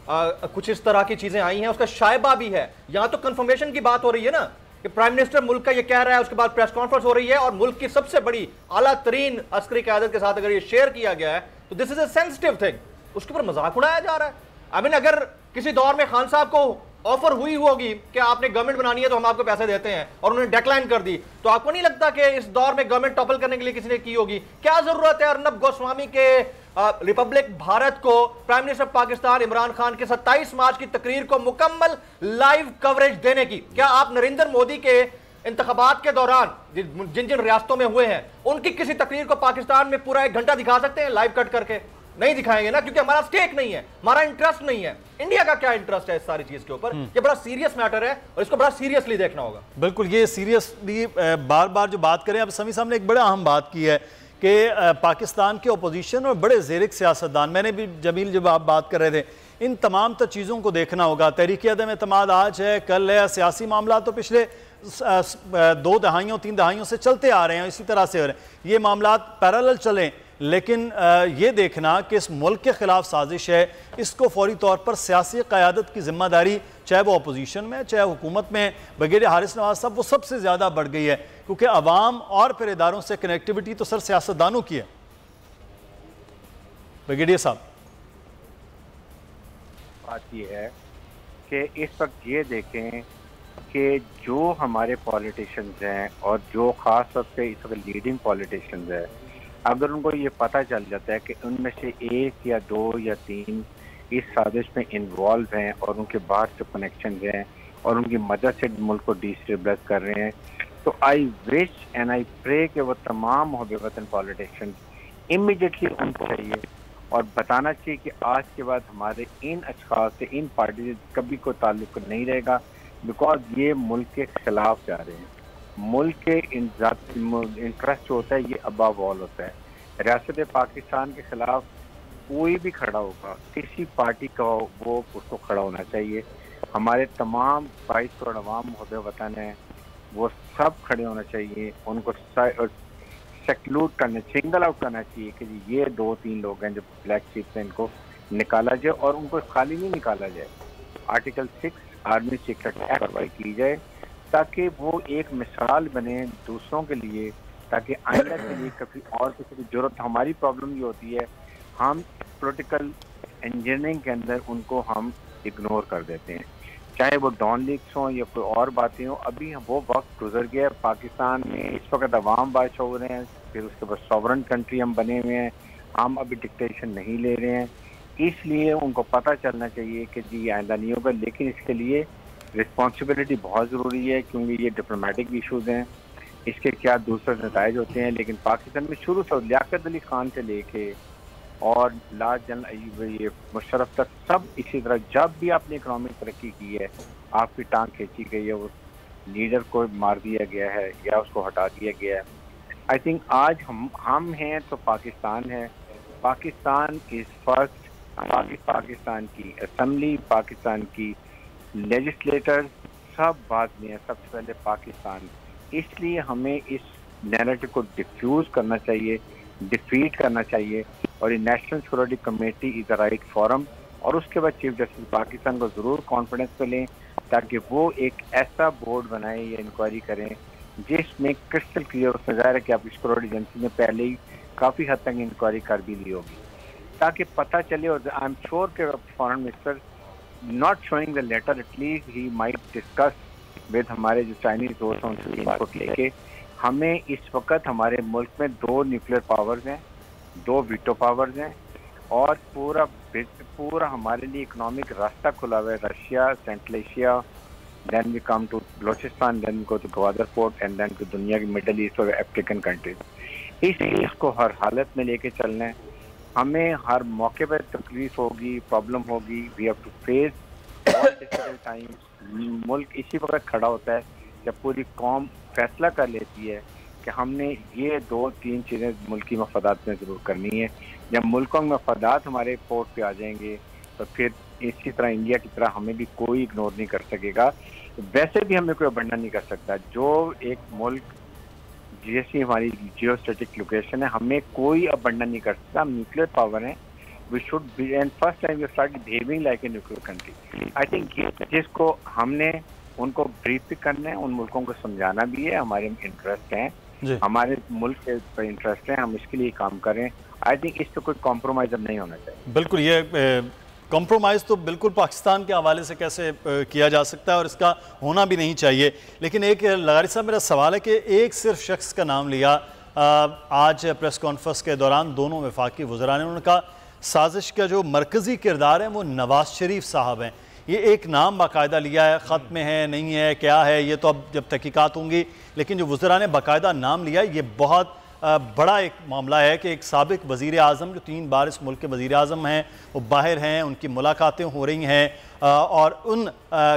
S1: कुछ इस तरह की चीजें आई हैं, उसका शायबा भी है। यहां तो कंफर्मेशन की बात हो रही है ना कि प्राइम मिनिस्टर मुल्क का ये कह रहा है, उसके बाद प्रेस कॉन्फ्रेंस हो रही है और मुल्क की सबसे बड़ी आला तरीन अस्करी क़यादत के साथ अगर ये शेयर किया गया है तो this is a sensitive thing, उसके ऊपर मजाक उड़ाया जा रहा है। आई मीन, अगर किसी दौर में खान साहब को ऑफर हुई होगी कि आपने गवर्नमेंट बनानी है तो हम आपको पैसे देते हैं और उन्होंने डिक्लाइन कर दी, तो आपको नहीं लगता कि इस दौर में गवर्नमेंट टॉपल करने के लिए किसी ने की होगी? क्या जरूरत है अर्नब गोस्वामी के रिपब्लिक भारत को प्राइम मिनिस्टर पाकिस्तान इमरान खान के 27 मार्च की तकरीर को मुकम्मल लाइव कवरेज देने की? क्या आप नरेंद्र मोदी के इंतखाबात के दौरान जिन जिन रियासतों में हुए हैं उनकी किसी तकरीर को पाकिस्तान में पूरा 1 घंटा दिखा सकते हैं लाइव कट करके? नहीं दिखाएंगे ना, क्योंकि हमारा स्टेक नहीं है, हमारा इंटरेस्ट नहीं है। इंडिया का क्या इंटरेस्ट है इस सारी चीज के ऊपर? ये बड़ा सीरियस मैटर है और इसको बड़ा सीरियसली देखना होगा।
S2: बिल्कुल, ये सीरियसली बार बार जो बात करें, अब समी साहब ने एक बड़ा अहम बात की है कि पाकिस्तान के अपोजिशन और बड़े ज़ेरिक सियासतदान, मैंने भी जमील जब आप बात कर रहे थे, इन तमाम तो चीज़ों को देखना होगा। तहरीक अदम एतमाद आज है, कल है, सियासी मामला तो पिछले 2 दहाइयों 3 दहाइयों से चलते आ रहे हैं, इसी तरह से हो रहे हैं, ये मामला पैरेलल चलें। लेकिन ये देखना कि इस मुल्क के खिलाफ साजिश है, इसको फौरी तौर पर सियासी क़यादत की जिम्मेदारी, चाहे वो अपोजिशन में चाहे हुकूमत में, ब्रिगेडियर हारिस नवाज साहब, वो सबसे ज़्यादा बढ़ गई है, क्योंकि अवाम और फिर इदारों से कनेक्टिविटी तो सर सियासतदानों की है। ब्रिगेडियर साहब,
S4: बात यह है कि इस वक्त ये देखें कि जो हमारे पॉलिटिशियंस हैं और जो ख़ास तौर पे इस वक्त लीडिंग पॉलिटिशियंस हैं, अगर उनको ये पता चल जाता है कि उनमें से 1 या 2 या 3 इस साजिश में इन्वॉल्व हैं और उनके बाहर से कनेक्शन हैं और उनकी मदद से मुल्क को डिस्टेबलाइज कर रहे हैं, तो I wish and I pray कि वो तमाम मुहब्बे वतन पॉलिटिशियन इमीडिएटली उनको चाहिए और बताना चाहिए कि आज के बाद हमारे इन अशख़ास से, इन पार्टी से कभी कोई ताल्लुक नहीं रहेगा, बिकॉज ये मुल्क के खिलाफ जा रहे हैं। मुल्क के इंटरेस्ट होता है, ये अबव ऑल होता है। रियासत पाकिस्तान के खिलाफ कोई भी खड़ा होगा, किसी पार्टी का हो, वो उसको खड़ा होना चाहिए। हमारे तमाम 22 करोड़ अवाम मुहब्बे वतन हैं, वो सब खड़े होना चाहिए, उनको सेक्लूट करना, सिंगल आउट करना चाहिए कि ये 2-3 लोग हैं जो ब्लैक शीप से, इनको निकाला जाए और उनको खाली नहीं निकाला जाए। आर्टिकल 6 आर्मी सीक्रेट एक्ट कार्रवाई की जाए ताकि वो एक मिसाल बने दूसरों के लिए, ताकि आइंदा के लिए कभी और किसी की जरूरत। हमारी प्रॉब्लम ये होती है, हम पॉलिटिकल इंजीनियरिंग के अंदर उनको हम इग्नोर कर देते हैं, चाहे वो डॉन लीक्स हों या कोई और बातें हों। अभी वो वक्त गुजर गया। पाकिस्तान में इस वक्त अवाम बादशाह हो रहे हैं, फिर उसके बाद सॉवरन कंट्री हम बने हुए हैं, हम अभी डिक्टेशन नहीं ले रहे हैं। इसलिए उनको पता चलना चाहिए कि जी आइंदा नहीं होगा, लेकिन इसके लिए रिस्पॉन्सिबिलिटी बहुत ज़रूरी है, क्योंकि ये डिप्लोमेटिक इशूज़ हैं, इसके क्या दूसरे नताइज होते हैं। लेकिन पाकिस्तान में शुरू से लियाकत अली खान से लेके और लाल जनरल मुशर्रफ तक सब इसी तरह, जब भी आपने इकनॉमिक तरक्की की है, आपकी टांग खींची गई है, उस लीडर को मार दिया गया है या उसको हटा दिया गया है। आई थिंक आज हम हैं तो पाकिस्तान है। Pakistan is first. पाकिस्तान की असम्बली, पाकिस्तान की लेजिस्लेटर सब बाद में है, सबसे पहले पाकिस्तान। इसलिए हमें इस नैरेटिव को डिफ्यूज़ करना चाहिए, डिफीट करना चाहिए, और ये national security committee is the right forum. और उसके बाद चीफ जस्टिस पाकिस्तान को ज़रूर कॉन्फिडेंस पे लें ताकि वो एक ऐसा बोर्ड बनाए या इंक्वायरी करें जिसमें क्रिस्टल क्लियर हो जाए कि आप सिक्योरिटी एजेंसी ने पहले ही काफ़ी हद तक इंक्वायरी कर भी ली होगी, ताकि पता चले। और आई एम श्योर कि foreign minister not showing the letter, at least he might discuss with हमारे जो चाइनीज दोस्त हैं उनसे इनपुट लेके। हमें इस वक्त हमारे मुल्क में 2 न्यूक्लियर पावर्स हैं, 2 वीटो पावर्स हैं और पूरा पूरा हमारे लिए इकोनॉमिक रास्ता खुला हुआ है, Russia, Central Asia, then we come to Balochistan, then go to Gwadar port and then to दुनिया की मिडल ईस्ट और अफ्रीकन कंट्रीज। इस चीज़ को हर हालत में लेके चलना है। हमें हर मौके पर तकलीफ होगी, प्रॉब्लम होगी, we have to face difficult time. मुल्क इसी वक्त खड़ा होता है जब पूरी कौम फैसला कर लेती है कि हमने ये 2-3 चीज़ें मुल्की मफादात में ज़रूर करनी है। जब मुल्कों में मफादात हमारे पोर्ट पे आ जाएंगे तो फिर इसी तरह इंडिया की तरह हमें भी कोई इग्नोर नहीं कर सकेगा। वैसे भी हमें कोई अबंडन नहीं कर सकता। जो एक मुल्क जैसी हमारी जियोस्ट्रेटिक लोकेशन है, हमें कोई अबंडन नहीं कर सकता। हम न्यूक्लियर पावर है, we should be, and first time we start behaving like a nuclear country. I think ये जिसको हमने उनको ब्रीफ भी करना है, उन मुल्कों को समझाना भी है, हमारे इंटरेस्ट हैं, हमारे मुल्क के इंटरेस्ट हैं, हम इसके लिए काम करें। आई थिंक इस पर कोई कॉम्प्रोमाइज अब नहीं होना चाहिए।
S2: बिल्कुल, ये कॉम्प्रोमाइज़ तो बिल्कुल पाकिस्तान के हवाले से कैसे किया जा सकता है और इसका होना भी नहीं चाहिए। लेकिन एक लगारी साहब, मेरा सवाल है कि एक सिर्फ शख्स का नाम लिया आज प्रेस कॉन्फ्रेंस के दौरान दोनों वफाकी वज़रा ने, उनका साजिश का जो मरकज़ी किरदार है वो नवाज़ शरीफ साहब हैं। ये एक नाम बाकायदा लिया है, ख़त में है नहीं है क्या है ये तो अब जब तहकीकात होंगी, लेकिन जो वज़रा ने बाकायदा नाम लिया है, ये बहुत बड़ा एक मामला है कि एक साबिक वज़ीर आज़म जो 3 बार इस मुल्क के वज़ीर आज़म हैं वो बाहर हैं, उनकी मुलाकातें हो रही हैं और उन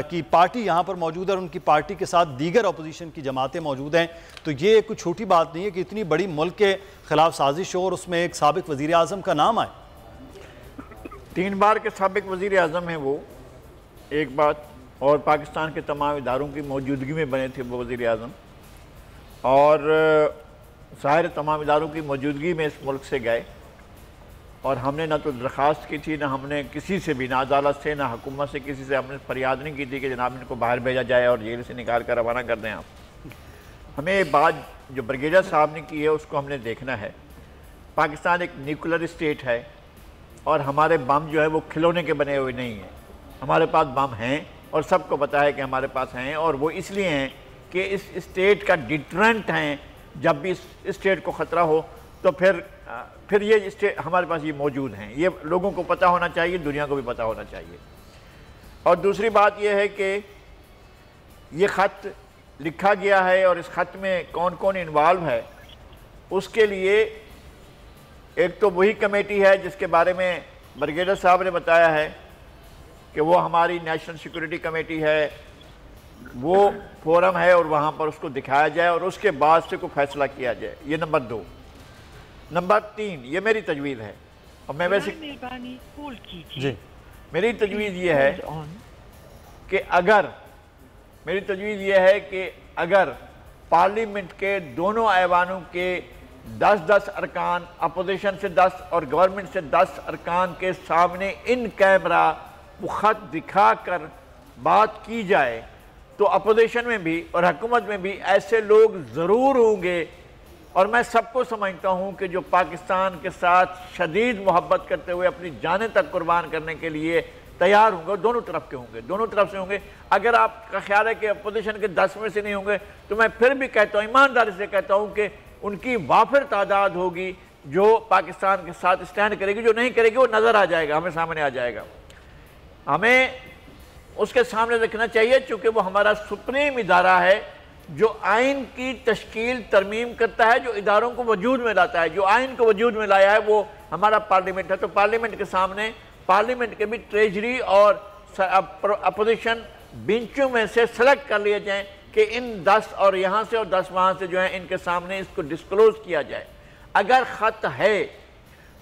S2: की पार्टी यहाँ पर मौजूद है और उनकी पार्टी के साथ दीगर अपोजिशन की जमातें मौजूद हैं। तो ये कोई छोटी बात नहीं है कि इतनी बड़ी मुल्क के ख़िलाफ़ साजिश हो और उसमें एक साबिक वज़ीर आज़म का नाम आए।
S5: 3 बार के साबिक वज़ीर आज़म हैं वो, एक बात, और पाकिस्तान के तमाम इदारों की मौजूदगी में बने थे वो वज़ीर आज़म, और ज़ाहिर तमाम इदारों की मौजूदगी में इस मुल्क से गए। और हमने ना तो दरख्वास्त की थी, ना हमने किसी से भी, ना अदालत से, ना हुकूमत से किसी से हमने फरियाद नहीं की थी कि जनाब इनको बाहर भेजा जाए और जेल से निकाल कर रवाना कर दें आप। हमें ये बात जो ब्रिगेडियर साहब ने की है उसको हमने देखना है। पाकिस्तान एक न्यूक्लियर स्टेट है और हमारे बम जो है वो खिलौने के बने हुए नहीं हैं। हमारे पास बम हैं और सबको पता है कि हमारे पास हैं, और वो इसलिए हैं कि इस स्टेट का डिटरेंट हैं। जब भी इस स्टेट को ख़तरा हो तो फिर ये स्टेट हमारे पास ये मौजूद हैं। ये लोगों को पता होना चाहिए, दुनिया को भी पता होना चाहिए। और दूसरी बात यह है कि ये ख़त लिखा गया है और इस ख़त में कौन कौन इन्वॉल्व है, उसके लिए एक तो वही कमेटी है जिसके बारे में ब्रिगेडियर साहब ने बताया है कि वो हमारी नेशनल सिक्योरिटी कमेटी है, वो फोरम है और वहाँ पर उसको दिखाया जाए और उसके बाद से कोई फैसला किया जाए। ये नंबर 2। नंबर 3, ये मेरी तजवीज़ है और मैं वैसे जी मेरी तजवीज़ ये है कि अगर पार्लियामेंट के दोनों ऐवानों के 10-10 अरकान, अपोजिशन से 10 और गवर्नमेंट से 10 अरकान के सामने इन कैमरा वो ख़त दिखा कर बात की जाए तो अपोजिशन में भी और हुकूमत में भी ऐसे लोग ज़रूर होंगे। और मैं सबको समझता हूँ कि जो पाकिस्तान के साथ शदीद मोहब्बत करते हुए अपनी जानें तक कुर्बान करने के लिए तैयार होंगे, दोनों तरफ के होंगे, दोनों तरफ से होंगे। अगर आपका ख्याल है कि अपोजिशन के 10 में से नहीं होंगे तो मैं फिर भी कहता हूँ, ईमानदारी से कहता हूँ कि उनकी वाफिर तादाद होगी जो पाकिस्तान के साथ स्टैंड करेगी। जो नहीं करेगी वो नज़र आ जाएगा, हमें सामने आ जाएगा। हमें उसके सामने रखना चाहिए चूँकि वो हमारा सुप्रीम इदारा है जो आइन की तश्कील तरमीम करता है, जो इदारों को वजूद में लाता है। जो आइन को वजूद में लाया है वो हमारा पार्लियामेंट है। तो पार्लियामेंट के सामने पार्लियामेंट के भी ट्रेजरी और अपोजिशन बेंचों में से सेलेक्ट कर लिए जाएं कि इन 10 और यहाँ से और 10 वहाँ से जो है इनके सामने इसको डिस्क्लोज किया जाए। अगर ख़त है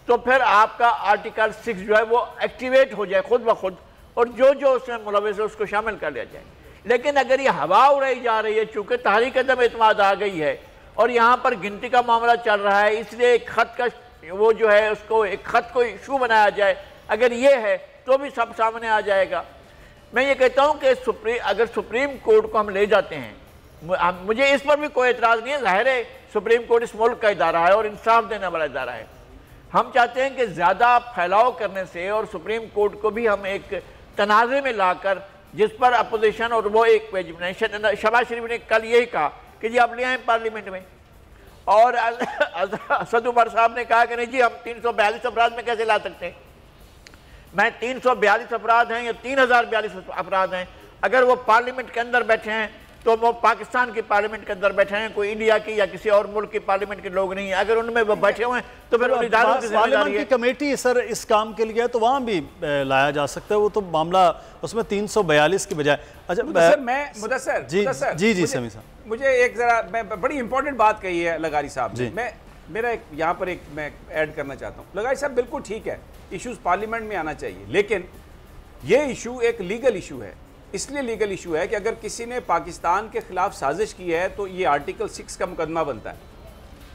S5: तो फिर आपका आर्टिकल 6 जो है वो एक्टिवेट हो जाए खुद ब खुद और जो जो उसमें मुलविस है उसको शामिल कर लिया जाए। लेकिन अगर ये हवा उड़ाई जा रही है, चूँकि तहरीक अदम एतमाद आ गई है और यहाँ पर गिनती का मामला चल रहा है, इसलिए एक ख़त का वो जो है उसको एक ख़त को इशू बनाया जाए, अगर ये है तो भी सब सामने आ जाएगा। मैं ये कहता हूँ कि अगर सुप्रीम कोर्ट को हम ले जाते हैं, मुझे इस पर भी कोई एतराज़ नहीं है। ज़ाहिर है सुप्रीम कोर्ट इस मुल्क का इदारा है और इंसाफ देने वाला इदारा है। हम चाहते हैं कि ज़्यादा फैलाव करने से और सुप्रीम कोर्ट को भी हम एक तनाज़े में लाकर, जिस पर अपोजिशन और वो एक शहबाज शरीफ ने कल यही कहा कि जी आप ले आए पार्लियामेंट में, और असद उमर साहब ने कहा कि नहीं जी हम 342 अफराद में कैसे ला सकते हैं। मैं 342 अफराद हैं या 3042 अफराद हैं, अगर वो पार्लियामेंट के अंदर बैठे हैं तो वो पाकिस्तान की पार्लियामेंट के अंदर बैठे हैं, कोई इंडिया की या किसी और मुल्क की पार्लियामेंट के लोग नहीं है। अगर उनमें वो बैठे हुए हैं तो फिर
S2: पार्लियामेंट की कमेटी सर इस काम के लिए तो वहां भी लाया जा सकता है, वो तो मामला उसमें 342 की बजाय। अच्छा
S3: मुदस्सर
S2: जी समी साहब,
S3: मुझे एक जरा मैं बड़ी इंपॉर्टेंट बात कही है लगारी साहब ने, मैं मेरा एक यहाँ पर एक मैं ऐड करना चाहता हूँ। लगारी साहब बिल्कुल ठीक है, इश्यूज पार्लियामेंट में आना चाहिए, लेकिन ये इशू एक लीगल इशू है। इसलिए लीगल इशू है कि अगर किसी ने पाकिस्तान के खिलाफ साजिश की है तो ये आर्टिकल 6 का मुकदमा बनता है।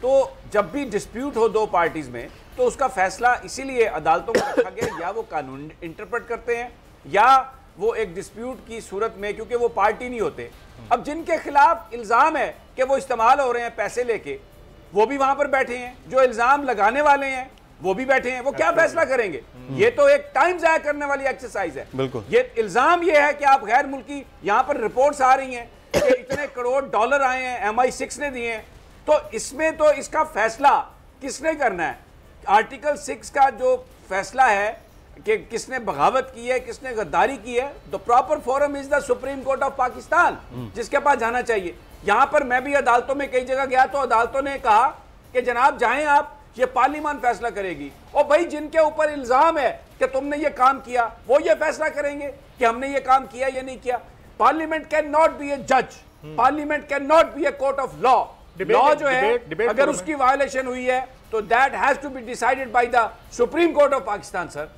S3: तो जब भी डिस्प्यूट हो दो पार्टीज में तो उसका फैसला इसीलिए अदालतों में रखा गया, या वो कानून इंटरप्रेट करते हैं या वो एक डिस्प्यूट की सूरत में, क्योंकि वो पार्टी नहीं होते। अब जिनके खिलाफ इल्ज़ाम है कि वो इस्तेमाल हो रहे हैं पैसे लेके, वो भी वहां पर बैठे हैं, जो इल्ज़ाम लगाने वाले हैं वो भी बैठे हैं, वो क्या फैसला करेंगे? ये तो एक टाइम जाया करने वाली एक्सरसाइज है।
S2: बिल्कुल।
S3: ये इल्जाम ये है कि आप गैर मुल्की, यहां पर रिपोर्ट्स आ रही हैं कि इतने करोड़ डॉलर आए हैं, MI6 ने दिए हैं, तो इसमें तो इसका फैसला किसने करना है? आर्टिकल 6 का जो फैसला है कि किसने बगावत की है, किसने गद्दारी की है, the proper forum is the Supreme Court of Pakistan, जिसके पास जाना चाहिए। यहां पर मैं भी अदालतों में कई जगह गया तो अदालतों ने कहा कि जनाब जाएं आप, ये पार्लियामान फैसला करेगी। और भाई जिनके ऊपर इल्जाम है कि तुमने ये काम किया, वो ये फैसला करेंगे कि हमने ये काम किया या नहीं किया। Parliament can not be a जज, parliament can not be a court of law. Law जो है अगर उसकी वायलेशन हुई है तो that has to be decided by the Supreme Court of Pakistan. Sir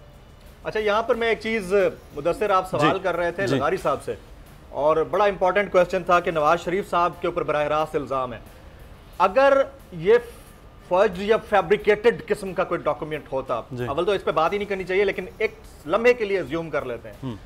S1: अच्छा, यहां पर मैं एक चीज, मुदस्सिर आप सवाल कर रहे थे लगारी साहब से, और बड़ा इंपॉर्टेंट क्वेश्चन था कि नवाज शरीफ साहब के ऊपर बराह रास्त इल्जाम है। अगर ये फर्ज या फैब्रिकेटेड किस्म का कोई डॉक्यूमेंट होता, अव्वल तो इस पे बात ही नहीं करनी चाहिए, लेकिन एक लम्हे के लिए अज्यूम कर लेते हैं,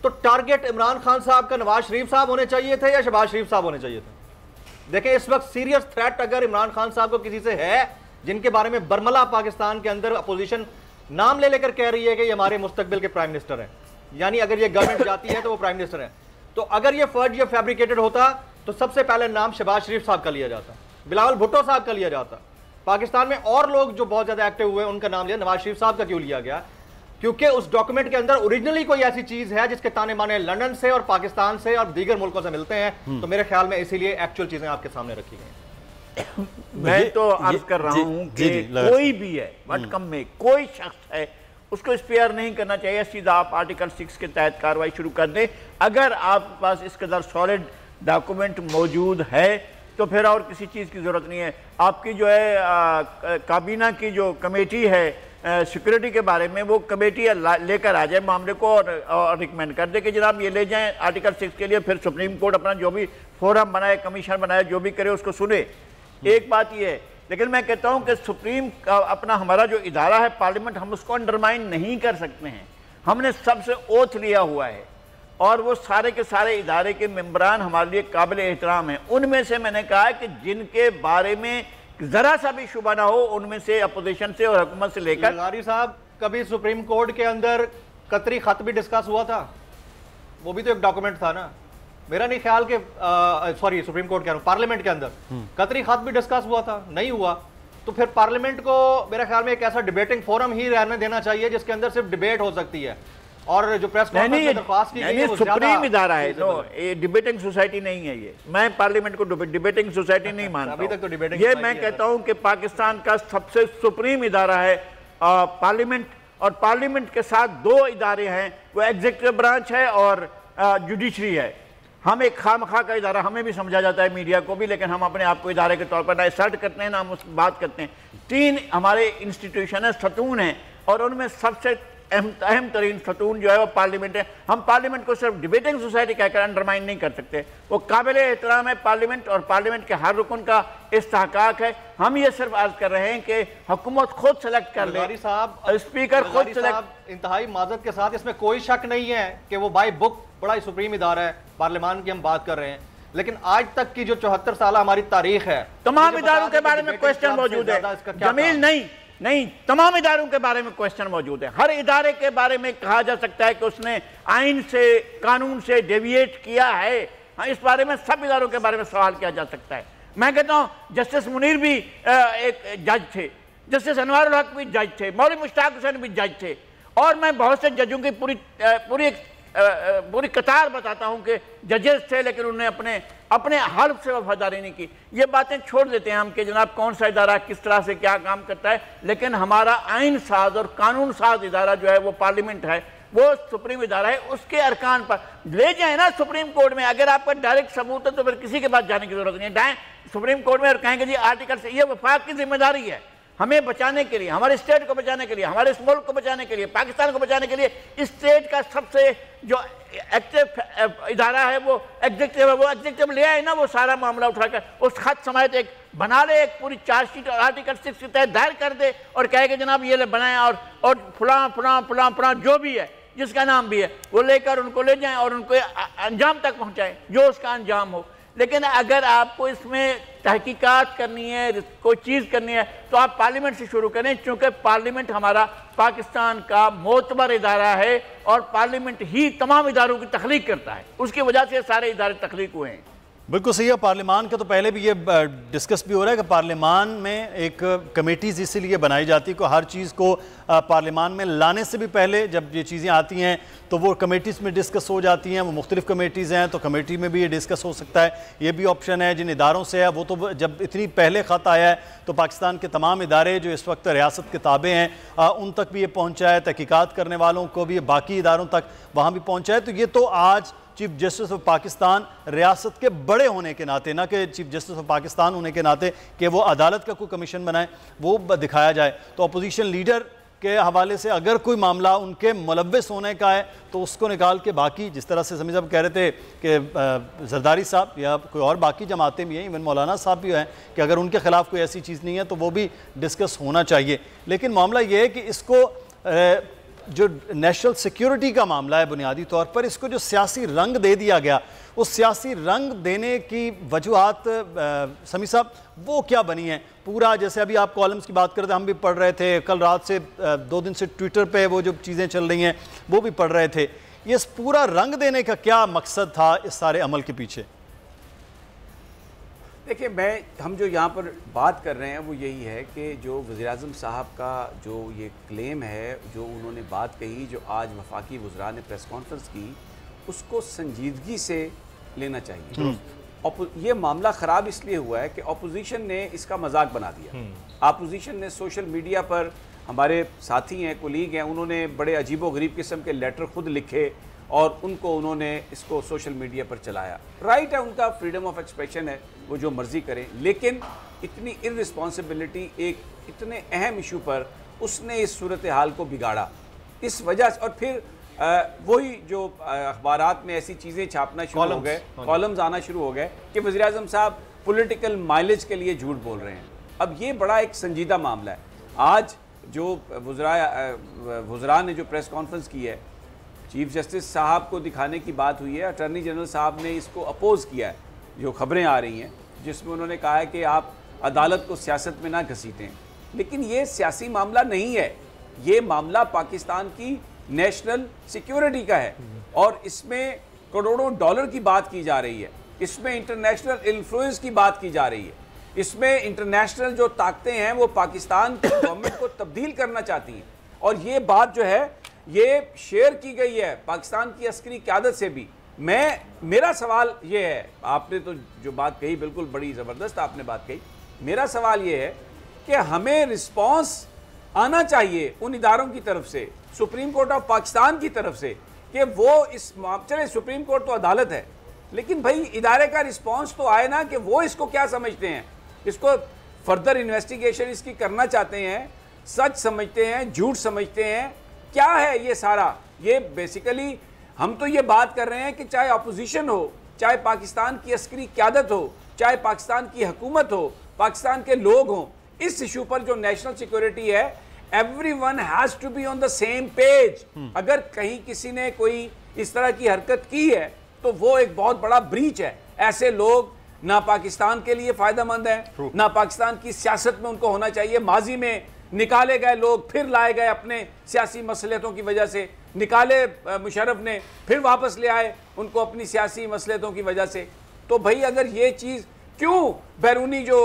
S1: तो टारगेट इमरान खान साहब का नवाज शरीफ साहब होने चाहिए थे या शहबाज शरीफ साहब होने चाहिए थे? देखें, इस वक्त सीरियस थ्रेट अगर इमरान खान साहब को किसी से है, जिनके बारे में बरमला पाकिस्तान के अंदर अपोजिशन नाम ले लेकर कह रही है कि ये हमारे मुस्तकबिल के प्राइम मिनिस्टर हैं, यानी अगर ये गवर्नमेंट जाती है तो वो प्राइम मिनिस्टर हैं, तो अगर ये फर्ज या फैब्रिकेटेड होता तो सबसे पहले नाम शहबाज शरीफ साहब का लिया जाता, बिलावल भुट्टो साहब का लिया जाता। पाकिस्तान में और लोग जो बहुत ज्यादा एक्टिव हुए उनका नाम लिया, नवाज शरीफ साहब का क्यों लिया गया? क्योंकि उस डॉक्यूमेंट के अंदर ओरिजिनली कोई ऐसी चीज है जिसके ताने माने लंदन से और पाकिस्तान से और दीगर मुल्कों से मिलते हैं, तो मेरे ख्याल में इसीलिए एक्चुअल चीजें आपके सामने रखी गई।
S5: मैं तो अर्ज कर रहा हूं कि कोई भी है वटकम में कोई शख्स है, उसको स्पेयर नहीं करना चाहिए, सीधा आप आर्टिकल 6 के तहत कार्रवाई शुरू कर दें। अगर आपके पास इस कदर सॉलिड डॉक्यूमेंट मौजूद है तो फिर और किसी चीज़ की ज़रूरत नहीं है। आपकी जो है काबीना की जो कमेटी है सिक्योरिटी के बारे में, वो कमेटी लेकर आ जाए मामले को और रिकमेंड कर दे कि जनाब ये ले जाएं आर्टिकल 6 के लिए, फिर सुप्रीम कोर्ट अपना जो भी फोरम बनाए, कमीशन बनाए, जो भी करे उसको सुने। एक बात ये है, लेकिन मैं कहता हूँ कि सुप्रीम का अपना हमारा जो इदारा है पार्लियामेंट, हम उसको अंडरमाइन नहीं कर सकते हैं। हमने सबसे ओथ लिया हुआ है और वो सारे के सारे इदारे के मेंबरान हमारे लिए काबिल एहतराम हैं। उनमें से मैंने कहा है कि जिनके बारे में जरा सा भी शुबा ना हो, उनमें से अपोजिशन से और हुकूमत से लेकर।
S1: लगारी साहब, कभी सुप्रीम कोर्ट के अंदर कतरी खत भी डिस्कस हुआ था? वो भी तो एक डॉक्यूमेंट था ना। मेरा नहीं ख्याल के सॉरी सुप्रीम कोर्ट कह रहा हूं, पार्लियामेंट के अंदर कतरी खत भी डिस्कस हुआ था, नहीं हुआ। तो फिर पार्लियामेंट को मेरे ख्याल में एक ऐसा डिबेटिंग फोरम ही रहने देना चाहिए जिसके अंदर सिर्फ डिबेट हो सकती है, और जो प्रेस कॉन्फ्रेंस में दरख्वास्त की गई है वो
S5: सुप्रीम इदारा है, नो ये डिबेटिंग सोसाइटी नहीं है। ये मैं पार्लियामेंट को डिबेटिंग सोसाइटी नहीं मानता।
S1: अभी तक तो डिबेटिंग
S5: ये मैं कहता हूं कि पाकिस्तान का सबसे सुप्रीम इदारा है पार्लियामेंट, और पार्लियामेंट के साथ दो इदारे हैं, वो एग्जीक्यूटिव ब्रांच है और जुडिशरी है। हम एक खामखा का इदारा, हमें भी समझा जाता है मीडिया को भी, लेकिन हम अपने आप को इदारे के तौर पर ना सर्ट करते हैं ना हम उस बात करते हैं। 3 हमारे इंस्टीट्यूशन है, सतून है, और उनमें सबसे अहम तरीन सतून जो है वो पार्लियामेंट है। हम पार्लियामेंट को सिर्फ डिबेटिंग सोसाइटी कहकर अंडरमाइन नहीं कर सकते। वो काबिल एहतराम है पार्लियामेंट, और पार्लियामेंट के हर रुकन का इस्तेहकाक है। हम ये सिर्फ अर्ज कर रहे हैं कि हुकूमत खुद सेलेक्ट कर ले, स्पीकर खुद सेलेक्ट।
S1: इंतहाई माजरत के साथ, इसमें कोई शक नहीं है कि वो बाई बुक बड़ा ही सुप्रीम इदारा है, पार्लियामान की हम बात कर रहे हैं, लेकिन आज तक की जो 74 साल हमारी तारीख है,
S5: तमाम इदारों के बारे में क्वेश्चन मौजूद है। जमील नहीं, तमाम इदारों के बारे में क्वेश्चन मौजूद है। हर इदारे के बारे में कहा जा सकता है कि उसने आइन से, कानून से डेविएट किया है। हाँ, इस बारे में सब इदारों के बारे में सवाल किया जा सकता है। मैं कहता हूं जस्टिस मुनीर भी एक जज थे, जस्टिस अनवारुल हक भी जज थे, मौलवी मुश्ताक हुसैन भी जज थे, और मैं बहुत से जजों की पूरी कतार बताता हूं कि जजेस थे लेकिन उन्होंने अपने हल्फ से वफादारी नहीं की। ये बातें छोड़ देते हैं हम कि जनाब कौन सा इदारा किस तरह से क्या काम करता है, लेकिन हमारा आइन साज और कानून साज इदारा जो है वो पार्लियामेंट है, वो सुप्रीम इदारा है, उसके अरकान पर ले जाए ना सुप्रीम कोर्ट में। अगर आपका डायरेक्ट सबूत है तो फिर किसी के पास जाने की जरूरत नहीं है, जाए सुप्रीम कोर्ट में और कहेंगे जी आर्टिकल से, ये वफाक की जिम्मेदारी है हमें बचाने के लिए, हमारे स्टेट को बचाने के लिए, हमारे इस मुल्क को बचाने के लिए, पाकिस्तान को बचाने के लिए। इस स्टेट का सबसे जो एक्टिव इदारा है वो एग्जीक्यूटिव है, वो एग्जीक्यूटिव ले आए ना वो सारा मामला उठाकर उस खत समेत एक बना ले, एक पूरी चार्जशीट और आर्टिकल 6 के तहत दायर कर दे और कहेगा जनाब ये ले बनाए और फलां जो भी है जिसका नाम भी है वो लेकर उनको ले जाएं और उनको अंजाम तक पहुंचाएं जो उसका अंजाम हो। लेकिन अगर आपको इसमें तहकीकात करनी है, कोई चीज़ करनी है, तो आप पार्लियामेंट से शुरू करें, क्योंकि पार्लियामेंट हमारा पाकिस्तान का मोतबर इदारा है और पार्लियामेंट ही तमाम इदारों की तख्लीक करता है, उसकी वजह से सारे इदारे तख्लीक हुए हैं।
S2: बिल्कुल सही है। पार्लियामान का तो पहले भी ये डिस्कस भी हो रहा है कि पार्लियामान में एक कमेटीज़ इसीलिए बनाई जाती है कि हर चीज़ को पार्लियामान में लाने से भी पहले जब ये चीज़ें आती हैं तो वो कमेटीज़ में डिस्कस हो जाती हैं। वो मुख्तलिफ़ कमेटीज़ हैं तो कमेटी में भी ये डिस्कस हो सकता है, ये भी ऑप्शन है। जिन इदारों से है वो तो जब इतनी पहले ख़त आया है तो पाकिस्तान के तमाम इदारे जो इस वक्त रियासत के ताबे हैं उन तक भी ये पहुँचा है, तहकीकात करने वालों को भी, बाकी इदारों तक वहाँ भी पहुँचा है। तो ये तो आज चीफ जस्टिस ऑफ पाकिस्तान रियासत के बड़े होने के नाते, ना कि चीफ जस्टिस ऑफ पाकिस्तान होने के नाते कि वो अदालत का कोई कमीशन बनाए, वो दिखाया जाए। तो अपोजिशन लीडर के हवाले से अगर कोई मामला उनके मुलव्वस होने का है तो उसको निकाल के बाकी, जिस तरह से समी साहब कह रहे थे कि जरदारी साहब या कोई और बाकी जमातें भी हैं, इवन मौलाना साहब भी हैं, कि अगर उनके खिलाफ कोई ऐसी चीज़ नहीं है तो वो भी डिस्कस होना चाहिए। लेकिन मामला ये है कि इसको जो नेशनल सिक्योरिटी का मामला है बुनियादी तौर पर, इसको जो सियासी रंग दे दिया गया, उस सियासी रंग देने की वजूहात समी साहब वो क्या बनी है? पूरा जैसे अभी आप कॉलम्स की बात करते, हम भी पढ़ रहे थे, कल रात से 2 दिन से ट्विटर पे वो जो चीज़ें चल रही हैं वो भी पढ़ रहे थे। ये पूरा रंग देने का क्या मकसद था इस सारे अमल के पीछे?
S3: देखिए, हम जो यहाँ पर बात कर रहे हैं वो यही है कि जो वज़ीर-ए-आज़म साहब का जो ये क्लेम है, जो उन्होंने बात कही, जो आज वफाकी वज़रा ने प्रेस कॉन्फ्रेंस की, उसको संजीदगी से लेना चाहिए। ये मामला ख़राब इसलिए हुआ है कि अपोजिशन ने इसका मजाक बना दिया। अपोजिशन ने सोशल मीडिया पर, हमारे साथी हैं, कोलीग हैं, उन्होंने बड़े अजीबो गरीब किस्म के लेटर खुद लिखे और उनको उन्होंने इसको सोशल मीडिया पर चलाया। राइट है, उनका फ्रीडम ऑफ एक्सप्रेशन है, वो जो मर्जी करें, लेकिन इतनी इररिस्पॉन्सिबिलिटी एक इतने अहम इशू पर उसने इस सूरत हाल को बिगाड़ा इस वजह से। और फिर वही जो अखबारात में ऐसी चीज़ें छापना शुरू हो गए, कॉलम्स आना शुरू हो गए कि वज़ीर-ए-आज़म साहब पॉलिटिकल माइलेज के लिए झूठ बोल रहे हैं। अब ये बड़ा एक संजीदा मामला है। आज जो वज़रा ने जो प्रेस कॉन्फ्रेंस की है, चीफ जस्टिस साहब को दिखाने की बात हुई है, अटॉर्नी जनरल साहब ने इसको अपोज किया है, जो खबरें आ रही हैं जिसमें उन्होंने कहा है कि आप अदालत को सियासत में ना घसीटें। लेकिन ये सियासी मामला नहीं है, ये मामला पाकिस्तान की नेशनल सिक्योरिटी का है और इसमें करोड़ों डॉलर की बात की जा रही है, इसमें इंटरनेशनल इन्फ्लुएंस की बात की जा रही है, इसमें इंटरनेशनल जो ताकतें हैं वो पाकिस्तान की गवर्नमेंट को तब्दील करना चाहती हैं। और ये बात जो है ये शेयर की गई है पाकिस्तान की अस्करी क़यादत से भी। मेरा सवाल ये है, आपने तो जो बात कही बिल्कुल बड़ी ज़बरदस्त आपने बात कही, मेरा सवाल ये है कि हमें रिस्पॉन्स आना चाहिए उन इदारों की तरफ से, सुप्रीम कोर्ट ऑफ पाकिस्तान की तरफ से, कि वो इस चले सुप्रीम कोर्ट तो अदालत है, लेकिन भाई इदारे का रिस्पॉन्स तो आए ना कि वो इसको क्या समझते हैं, इसको फर्दर इन्वेस्टिगेशन इसकी करना चाहते हैं, सच समझते हैं, झूठ समझते हैं, क्या है ये सारा। ये बेसिकली हम तो ये बात कर रहे हैं कि चाहे अपोजिशन हो, चाहे पाकिस्तान की अस्करी क़यादत हो, चाहे पाकिस्तान की हुकूमत हो, पाकिस्तान के लोग हों, इस इशू पर जो नेशनल सिक्योरिटी है, everyone has to be on the same page. अगर कहीं किसी ने कोई इस तरह की हरकत की है तो वो एक बहुत बड़ा ब्रीच है। ऐसे लोग ना पाकिस्तान के लिए फायदेमंद है, ना पाकिस्तान की सियासत में उनको होना चाहिए। माजी में निकाले गए लोग फिर लाए गए, अपने सियासी मसलियतों की वजह से निकाले, मुशर्रफ ने फिर वापस ले आए उनको अपनी सियासी मसलियतों की वजह से। तो भाई अगर ये चीज़, क्यों बैरूनी जो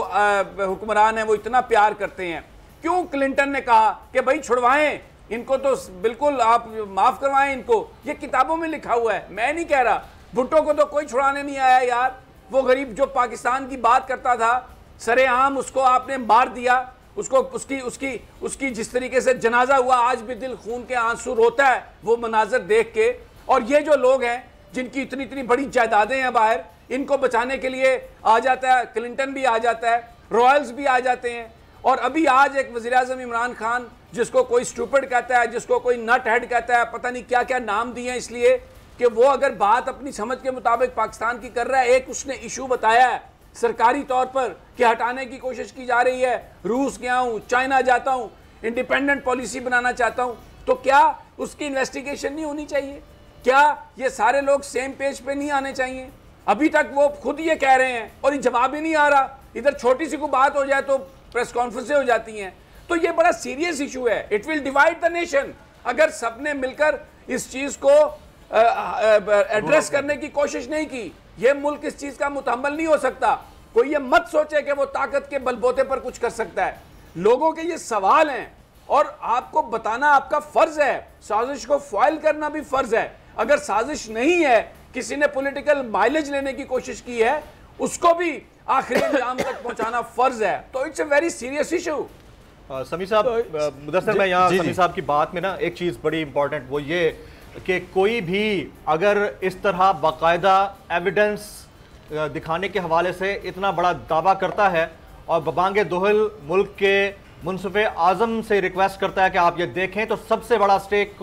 S3: हुक्मरान हैं वो इतना प्यार करते हैं, क्यों क्लिंटन ने कहा कि भाई छुड़वाएं, इनको तो बिल्कुल आप माफ करवाएं इनको, ये किताबों में लिखा हुआ है, मैं नहीं कह रहा। भुट्टो को तो कोई छुड़ाने नहीं आया यार, वो गरीब जो पाकिस्तान की बात करता था सरेआम उसको आपने मार दिया, उसको उसकी उसकी उसकी जिस तरीके से जनाजा हुआ, आज भी दिल खून के आंसू रोता है वो मनाजर देख के। और ये जो लोग हैं जिनकी इतनी इतनी बड़ी जायदादें हैं बाहर, इनको बचाने के लिए आ जाता है क्लिंटन भी आ जाता है, रॉयल्स भी आ जाते हैं। और अभी आज एक वज़ीर-ए-आज़म इमरान खान, जिसको कोई स्टूपिड कहता है, जिसको कोई नट हेड कहता है, पता नहीं क्या क्या नाम दिए हैं, इसलिए कि वो अगर बात अपनी समझ के मुताबिक पाकिस्तान की कर रहा है। एक उसने इशू बताया है सरकारी तौर पर कि हटाने की कोशिश की जा रही है, रूस गया हूँ, चाइना जाता हूँ, इंडिपेंडेंट पॉलिसी बनाना चाहता हूँ, तो क्या उसकी इन्वेस्टिगेशन नहीं होनी चाहिए? क्या ये सारे लोग सेम पेज पे नहीं आने चाहिए? अभी तक वो खुद ये कह रहे हैं और ये जवाब ही नहीं आ रहा। इधर छोटी सी कोई बात हो जाए तो प्रेस कॉन्फ्रेंसें हो जाती हैं। तो ये बड़ा सीरियस इशू है, it will divide the nation. अगर सबने मिलकर इस चीज को एड्रेस करने की कोशिश नहीं की, ये मुल्क इस चीज का मुतहम्मल नहीं हो सकता। कोई ये मत सोचे कि वो ताकत के बलबूते पर कुछ कर सकता है। लोगों के ये सवाल हैं और आपको बताना आपका फर्ज है, साजिश को फॉइल करना भी फर्ज है। अगर साजिश नहीं है, किसी ने पॉलिटिकल माइलेज लेने की कोशिश की है, उसको भी आखिरी अंजाम तक पहुंचाना फर्ज है। तो it's a very serious issue.
S1: समी साहब, मुदस्सर, मैं यहाँ समी साहब की बात में ना एक चीज़ बड़ी इंपॉर्टेंट, वो ये कि कोई भी अगर इस तरह बाकायदा एविडेंस दिखाने के हवाले से इतना बड़ा दावा करता है और बबांगे दोहल मुल्क के मुनसिफ़े आज़म से रिक्वेस्ट करता है कि आप ये देखें, तो सबसे बड़ा स्टेक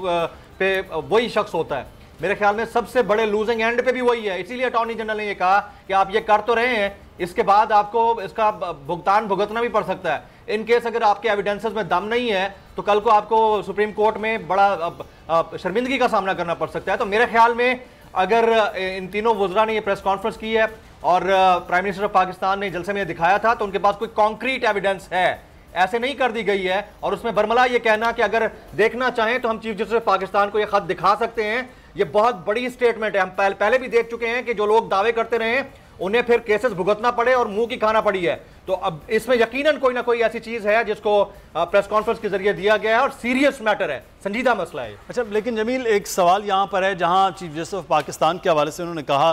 S1: पे वही शख्स होता है। मेरे ख्याल में सबसे बड़े लूजिंग एंड पे भी वही है। इसीलिए अटॉर्नी जनरल ने ये कहा कि आप ये कर तो रहे हैं, इसके बाद आपको इसका भुगतान भुगतना भी पड़ सकता है। इन केस अगर आपके एविडेंसेस में दम नहीं है तो कल को आपको सुप्रीम कोर्ट में बड़ा शर्मिंदगी का सामना करना पड़ सकता है। तो मेरे ख्याल में अगर इन तीनों वज़रा ने ये प्रेस कॉन्फ्रेंस की है और प्राइम मिनिस्टर ऑफ पाकिस्तान ने जलसे में दिखाया था, तो उनके पास कोई कॉन्क्रीट एविडेंस है, ऐसे नहीं कर दी गई है। और उसमें बरमला ये कहना कि अगर देखना चाहें तो हम चीफ जस्टिस पाकिस्तान को ये खत दिखा सकते हैं, ये बहुत बड़ी स्टेटमेंट है। हम पहले भी देख चुके हैं कि जो लोग दावे करते रहे उन्हें फिर केसेस भुगतना पड़े और मुंह की खाना पड़ी है। तो अब इसमें यकीनन कोई ना कोई ऐसी चीज है जिसको प्रेस कॉन्फ्रेंस के जरिए दिया गया है और सीरियस मैटर है, संजीदा मसला है।
S2: अच्छा, लेकिन जमील एक सवाल यहाँ पर है, जहाँ चीफ जस्टिस ऑफ पाकिस्तान के हवाले से उन्होंने कहा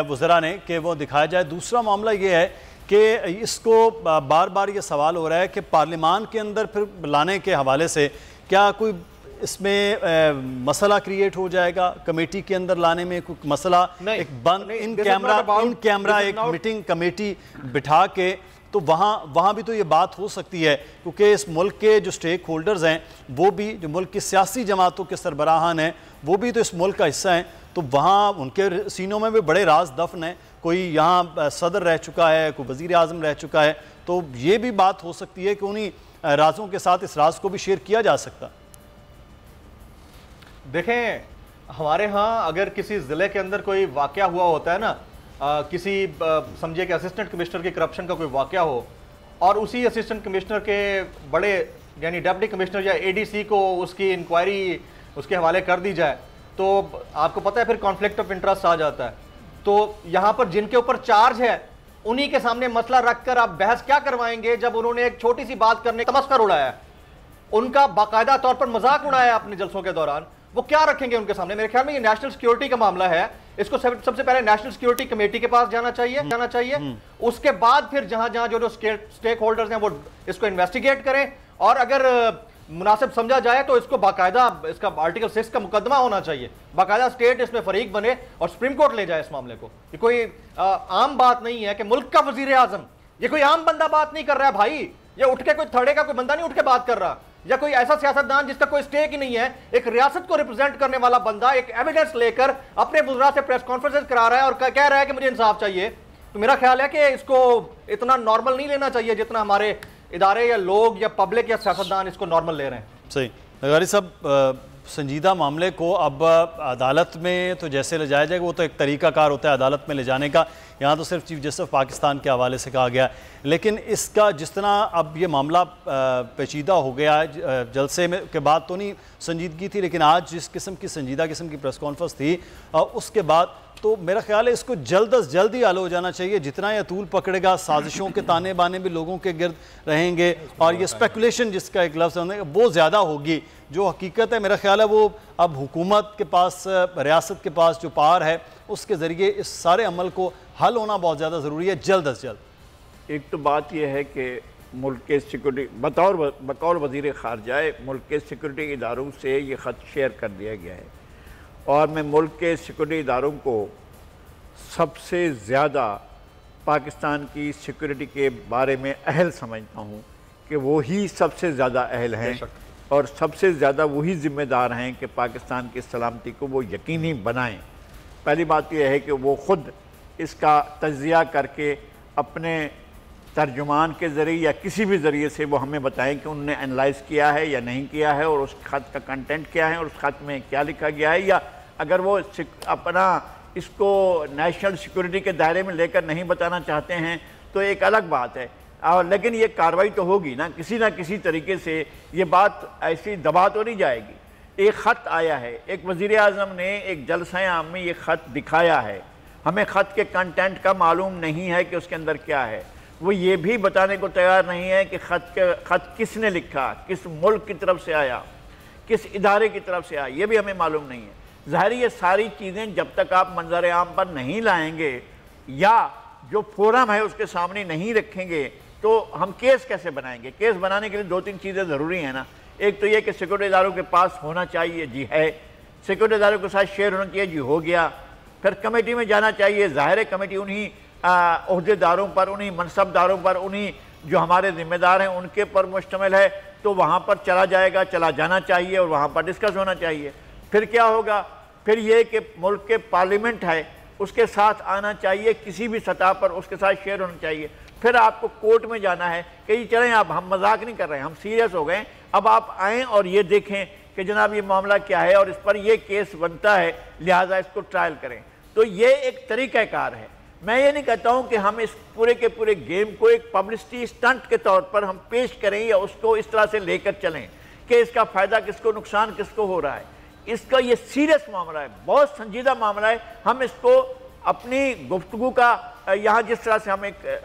S2: वज़रा ने कि वो दिखाया जाए। दूसरा मामला ये है कि इसको बार बार ये सवाल हो रहा है कि पार्लियामान के अंदर फिर लाने के हवाले से क्या कोई इसमें मसला क्रिएट हो जाएगा? कमेटी के अंदर लाने में कोई मसला, एक बंद इन कैमरा एक मीटिंग कमेटी बिठा के, तो वहाँ भी तो ये बात हो सकती है, क्योंकि इस मुल्क के जो स्टेक होल्डर्स हैं, वो भी जो मुल्क की सियासी जमातों के सरबराहान हैं, वो भी तो इस मुल्क का हिस्सा हैं। तो वहाँ उनके सीनों में भी बड़े राज दफन हैं। कोई यहाँ सदर रह चुका है, कोई वज़ीर आज़म रह चुका है, तो ये भी बात हो सकती है कि उन्हीं राजों के साथ इस राज को भी शेयर किया जा सकता।
S1: देखें, हमारे यहाँ अगर किसी ज़िले के अंदर कोई वाक़या हुआ होता है ना, किसी समझिए कि असिस्टेंट कमिश्नर की करप्शन का कोई वाक़या हो और उसी असिस्टेंट कमिश्नर के बड़े यानी डिप्टी कमिश्नर या एडीसी को उसकी इंक्वायरी उसके हवाले कर दी जाए, तो आपको पता है फिर कॉन्फ्लिक्ट ऑफ इंटरेस्ट आ जाता है। तो यहाँ पर जिनके ऊपर चार्ज है उन्हीं के सामने मसला रखकर आप बहस क्या करवाएंगे, जब उन्होंने एक छोटी सी बात करने का तमस्कर उड़ाया, उनका बाकायदा तौर पर मजाक उड़ाया अपने जलसों के दौरान, वो क्या रखेंगे उनके सामने? मेरे ख्याल में ये नेशनल सिक्योरिटी का मामला है, इसको सबसे पहले नेशनल सिक्योरिटी कमेटी के पास जाना चाहिए। उसके बाद फिर जहां जहां जो स्टेक होल्डर्स हैं वो इसको इन्वेस्टिगेट करें और अगर मुनासिब समझा जाए तो इसको बाकायदा इसका आर्टिकल 6 का मुकदमा होना चाहिए, बाकायदा स्टेट इसमें फरीक बने और सुप्रीम कोर्ट ले जाए इस मामले को। ये कोई आम बात नहीं है कि मुल्क का वजीर आजम, ये कोई आम बंदा बात नहीं कर रहा है भाई, ये उठ के कोई थर्डे का कोई बंदा नहीं उठ के बात कर रहा, या कोई ऐसा सियासतदान जिसका कोई स्टेक ही नहीं है, एक रियासत को रिप्रेजेंट करने वाला बंदा एक एविडेंस लेकर अपने वज़रा से प्रेस कॉन्फ्रेंस करा रहा है और कह रहा है कि मुझे इंसाफ चाहिए। तो मेरा ख्याल है कि इसको इतना नॉर्मल नहीं लेना चाहिए जितना हमारे इदारे या लोग या पब्लिक या सियासतदान इसको नॉर्मल ले रहे हैं।
S2: सही। नगारी साहब, संजीदा मामले को अब अदालत में तो जैसे ले जाया जाएगा, वो तो एक तरीक़ाकार होता है अदालत में ले जाने का, यहाँ तो सिर्फ चीफ जस्टिस पाकिस्तान के हवाले से कहा गया। लेकिन इसका जिस तरह अब ये मामला पेचीदा हो गया, जलसे में के बाद तो नहीं संजीदगी थी, लेकिन आज जिस किस्म की संजीदा किस्म की प्रेस कॉन्फ्रेंस थी, उसके बाद तो मेरा ख्याल है इसको जल्द अज जल्द ही हल हो जाना चाहिए। जितना यह तूल पकड़ेगा, साजिशों के ताने बाने भी लोगों के गिर्द रहेंगे और ये स्पेकुलेशन जिसका एक लफ्ज़ है वो ज़्यादा होगी। जो हकीकत है मेरा ख्याल है वो अब हुकूमत के पास, रियासत के पास जो पावर है उसके ज़रिए इस सारे अमल को हल होना बहुत ज़्यादा ज़रूरी है, जल्द अज जल्द।
S5: एक तो बात यह है कि मुल्क के सिक्योरिटी बतौर वज़ीर ख़ारजा मुल्क के सिक्योरिटी इदारों से ये ख़त शेयर कर दिया गया है और मैं मुल्क के सिक्योरिटी इदारों को सबसे ज़्यादा पाकिस्तान की सिक्योरिटी के बारे में अहल समझता हूँ कि वो ही सबसे ज़्यादा अहल हैं और सबसे ज़्यादा वही ज़िम्मेदार हैं कि पाकिस्तान की सलामती को वो यकीनी बनाएं। पहली बात यह है कि वो ख़ुद इसका तज्ज़िया करके अपने तर्जुमान के ज़रिए या किसी भी ज़रिए से वो हमें बताएं कि उन्होंने एनालाइज़ किया है या नहीं किया है और उस ख़त का कंटेंट क्या है और उस ख़त में क्या लिखा गया है, या अगर वो अपना इसको नेशनल सिक्योरिटी के दायरे में लेकर नहीं बताना चाहते हैं तो एक अलग बात है। और लेकिन ये कार्रवाई तो होगी ना किसी तरीके से, ये बात ऐसी दबा तो नहीं जाएगी। एक ख़त आया है, एक वज़ीर आज़म ने एक जलसा आम में ये ख़त दिखाया है, हमें ख़त के कंटेंट का मालूम नहीं है कि उसके अंदर क्या है। वो ये भी बताने को तैयार नहीं है कि ख़त किसने लिखा, किस मुल्क की तरफ से आया, किस इदारे की तरफ से आया, ये भी हमें मालूम नहीं है। ज़ाहिर ये सारी चीज़ें जब तक आप मंजर आम पर नहीं लाएंगे या जो फोरम है उसके सामने नहीं रखेंगे तो हम केस कैसे बनाएंगे। केस बनाने के लिए दो तीन चीज़ें ज़रूरी हैं ना। एक तो ये कि सिक्योरिटी इदारों के पास होना चाहिए, जी है, सिक्योरिटी इदारों के साथ शेयर होना चाहिए, जी हो गया। फिर कमेटी में जाना चाहिए, ज़ाहिर है कमेटी उन्हीं ओहदेदारों पर, उन्हीं मनसबदारों पर, उन्हीं जो हमारे ज़िम्मेदार हैं उनके पर मुश्तमिल है, तो वहाँ पर चला जाना चाहिए और वहाँ पर डिस्कस होना चाहिए। फिर क्या होगा, फिर ये कि मुल्क के पार्लियामेंट है उसके साथ आना चाहिए, किसी भी सतह पर उसके साथ शेयर होना चाहिए। फिर आपको कोर्ट में जाना है कि चलें अब हम मजाक नहीं कर रहे हैं, हम सीरियस हो गए, अब आप आएँ और ये देखें कि जनाब ये मामला क्या है और इस पर ये केस बनता है, लिहाजा इसको ट्रायल करें। तो ये एक तरीक़ाकार है। मैं ये नहीं कहता हूँ कि हम इस पूरे के पूरे गेम को एक पब्लिसिटी स्टंट के तौर पर हम पेश करें या उसको इस तरह से लेकर चलें कि इसका फ़ायदा किसको, नुकसान किसको हो रहा है। इसका ये सीरियस मामला है, बहुत संजीदा मामला है। हम इसको अपनी गुफ्तगू का यहाँ जिस तरह से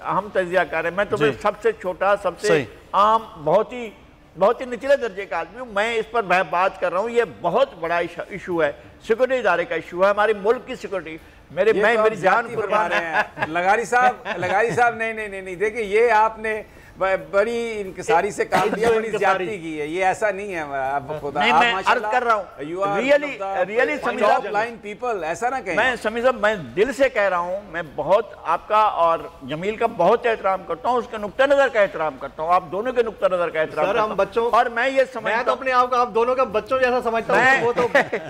S5: हम तजिया कर रहे हैं, मैं तो सबसे छोटा, सबसे आम, बहुत ही निचले दर्जे का आदमी हूँ, मैं इस पर बात कर रहा हूँ। ये बहुत बड़ा इशू है, सिक्योरिटी इदारे का इशू है, हमारे मुल्क की सिक्योरिटी। मेरी जान कुर्बान है।
S3: लगारी साहब नहीं, देखिए ये आपने बड़ी इंकिसारी से काम दिया, बड़ी ज्यादती की है, ये ऐसा नहीं है। आप खुदा
S5: नहीं, मैं अर्ज कर रहा हूँ, रियली
S3: टॉप लाइन पीपल, ऐसा ना कहें।
S5: मैं समी साहब, मैं दिल से कह रहा हूँ, मैं बहुत आपका और जमील का बहुत एहतराम करता हूँ, उसके नुक्ता नजर का एहतराम करता हूँ, आप दोनों के नुक्ता नजर का एहतराम करता हूँ।
S1: बच्चों
S5: और मैं ये समझता हूँ,
S1: अपने आप को आप दोनों का बच्चों जैसा समझता हूँ,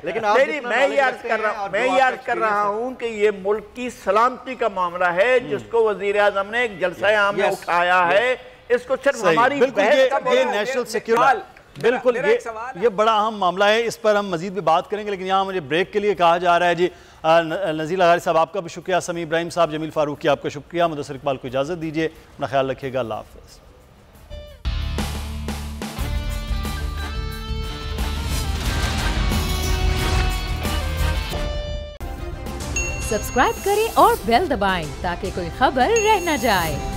S1: लेकिन
S5: मैं ये अर्ज कर रहा हूँ कि ये मुल्क की सलामती का मामला है जिसको वजीर आज़म ने एक जलसा आम में उठाया है। इसको सिर्फ हमारी
S2: ये नेशनल सिक्योरिटी, बिल्कुल ये बड़ा अहम मामला है, इस पर हम मजीद भी बात करेंगे। लेकिन यहाँ मुझे ब्रेक के लिए कहा जा रहा है जी। नज़ीर लगारी साहब आपका भी शुक्रिया, समी इब्राहिम साहब, जमील फारूकी आपका शुक्रिया, मुदस्सिर इकबाल को इजाज़त दीजिए, अपना ख्याल रखिएगा, अल्लाह हाफ़िज़।
S6: सब्सक्राइब करें और बेल दबाएं ताकि कोई खबर रह न जाए।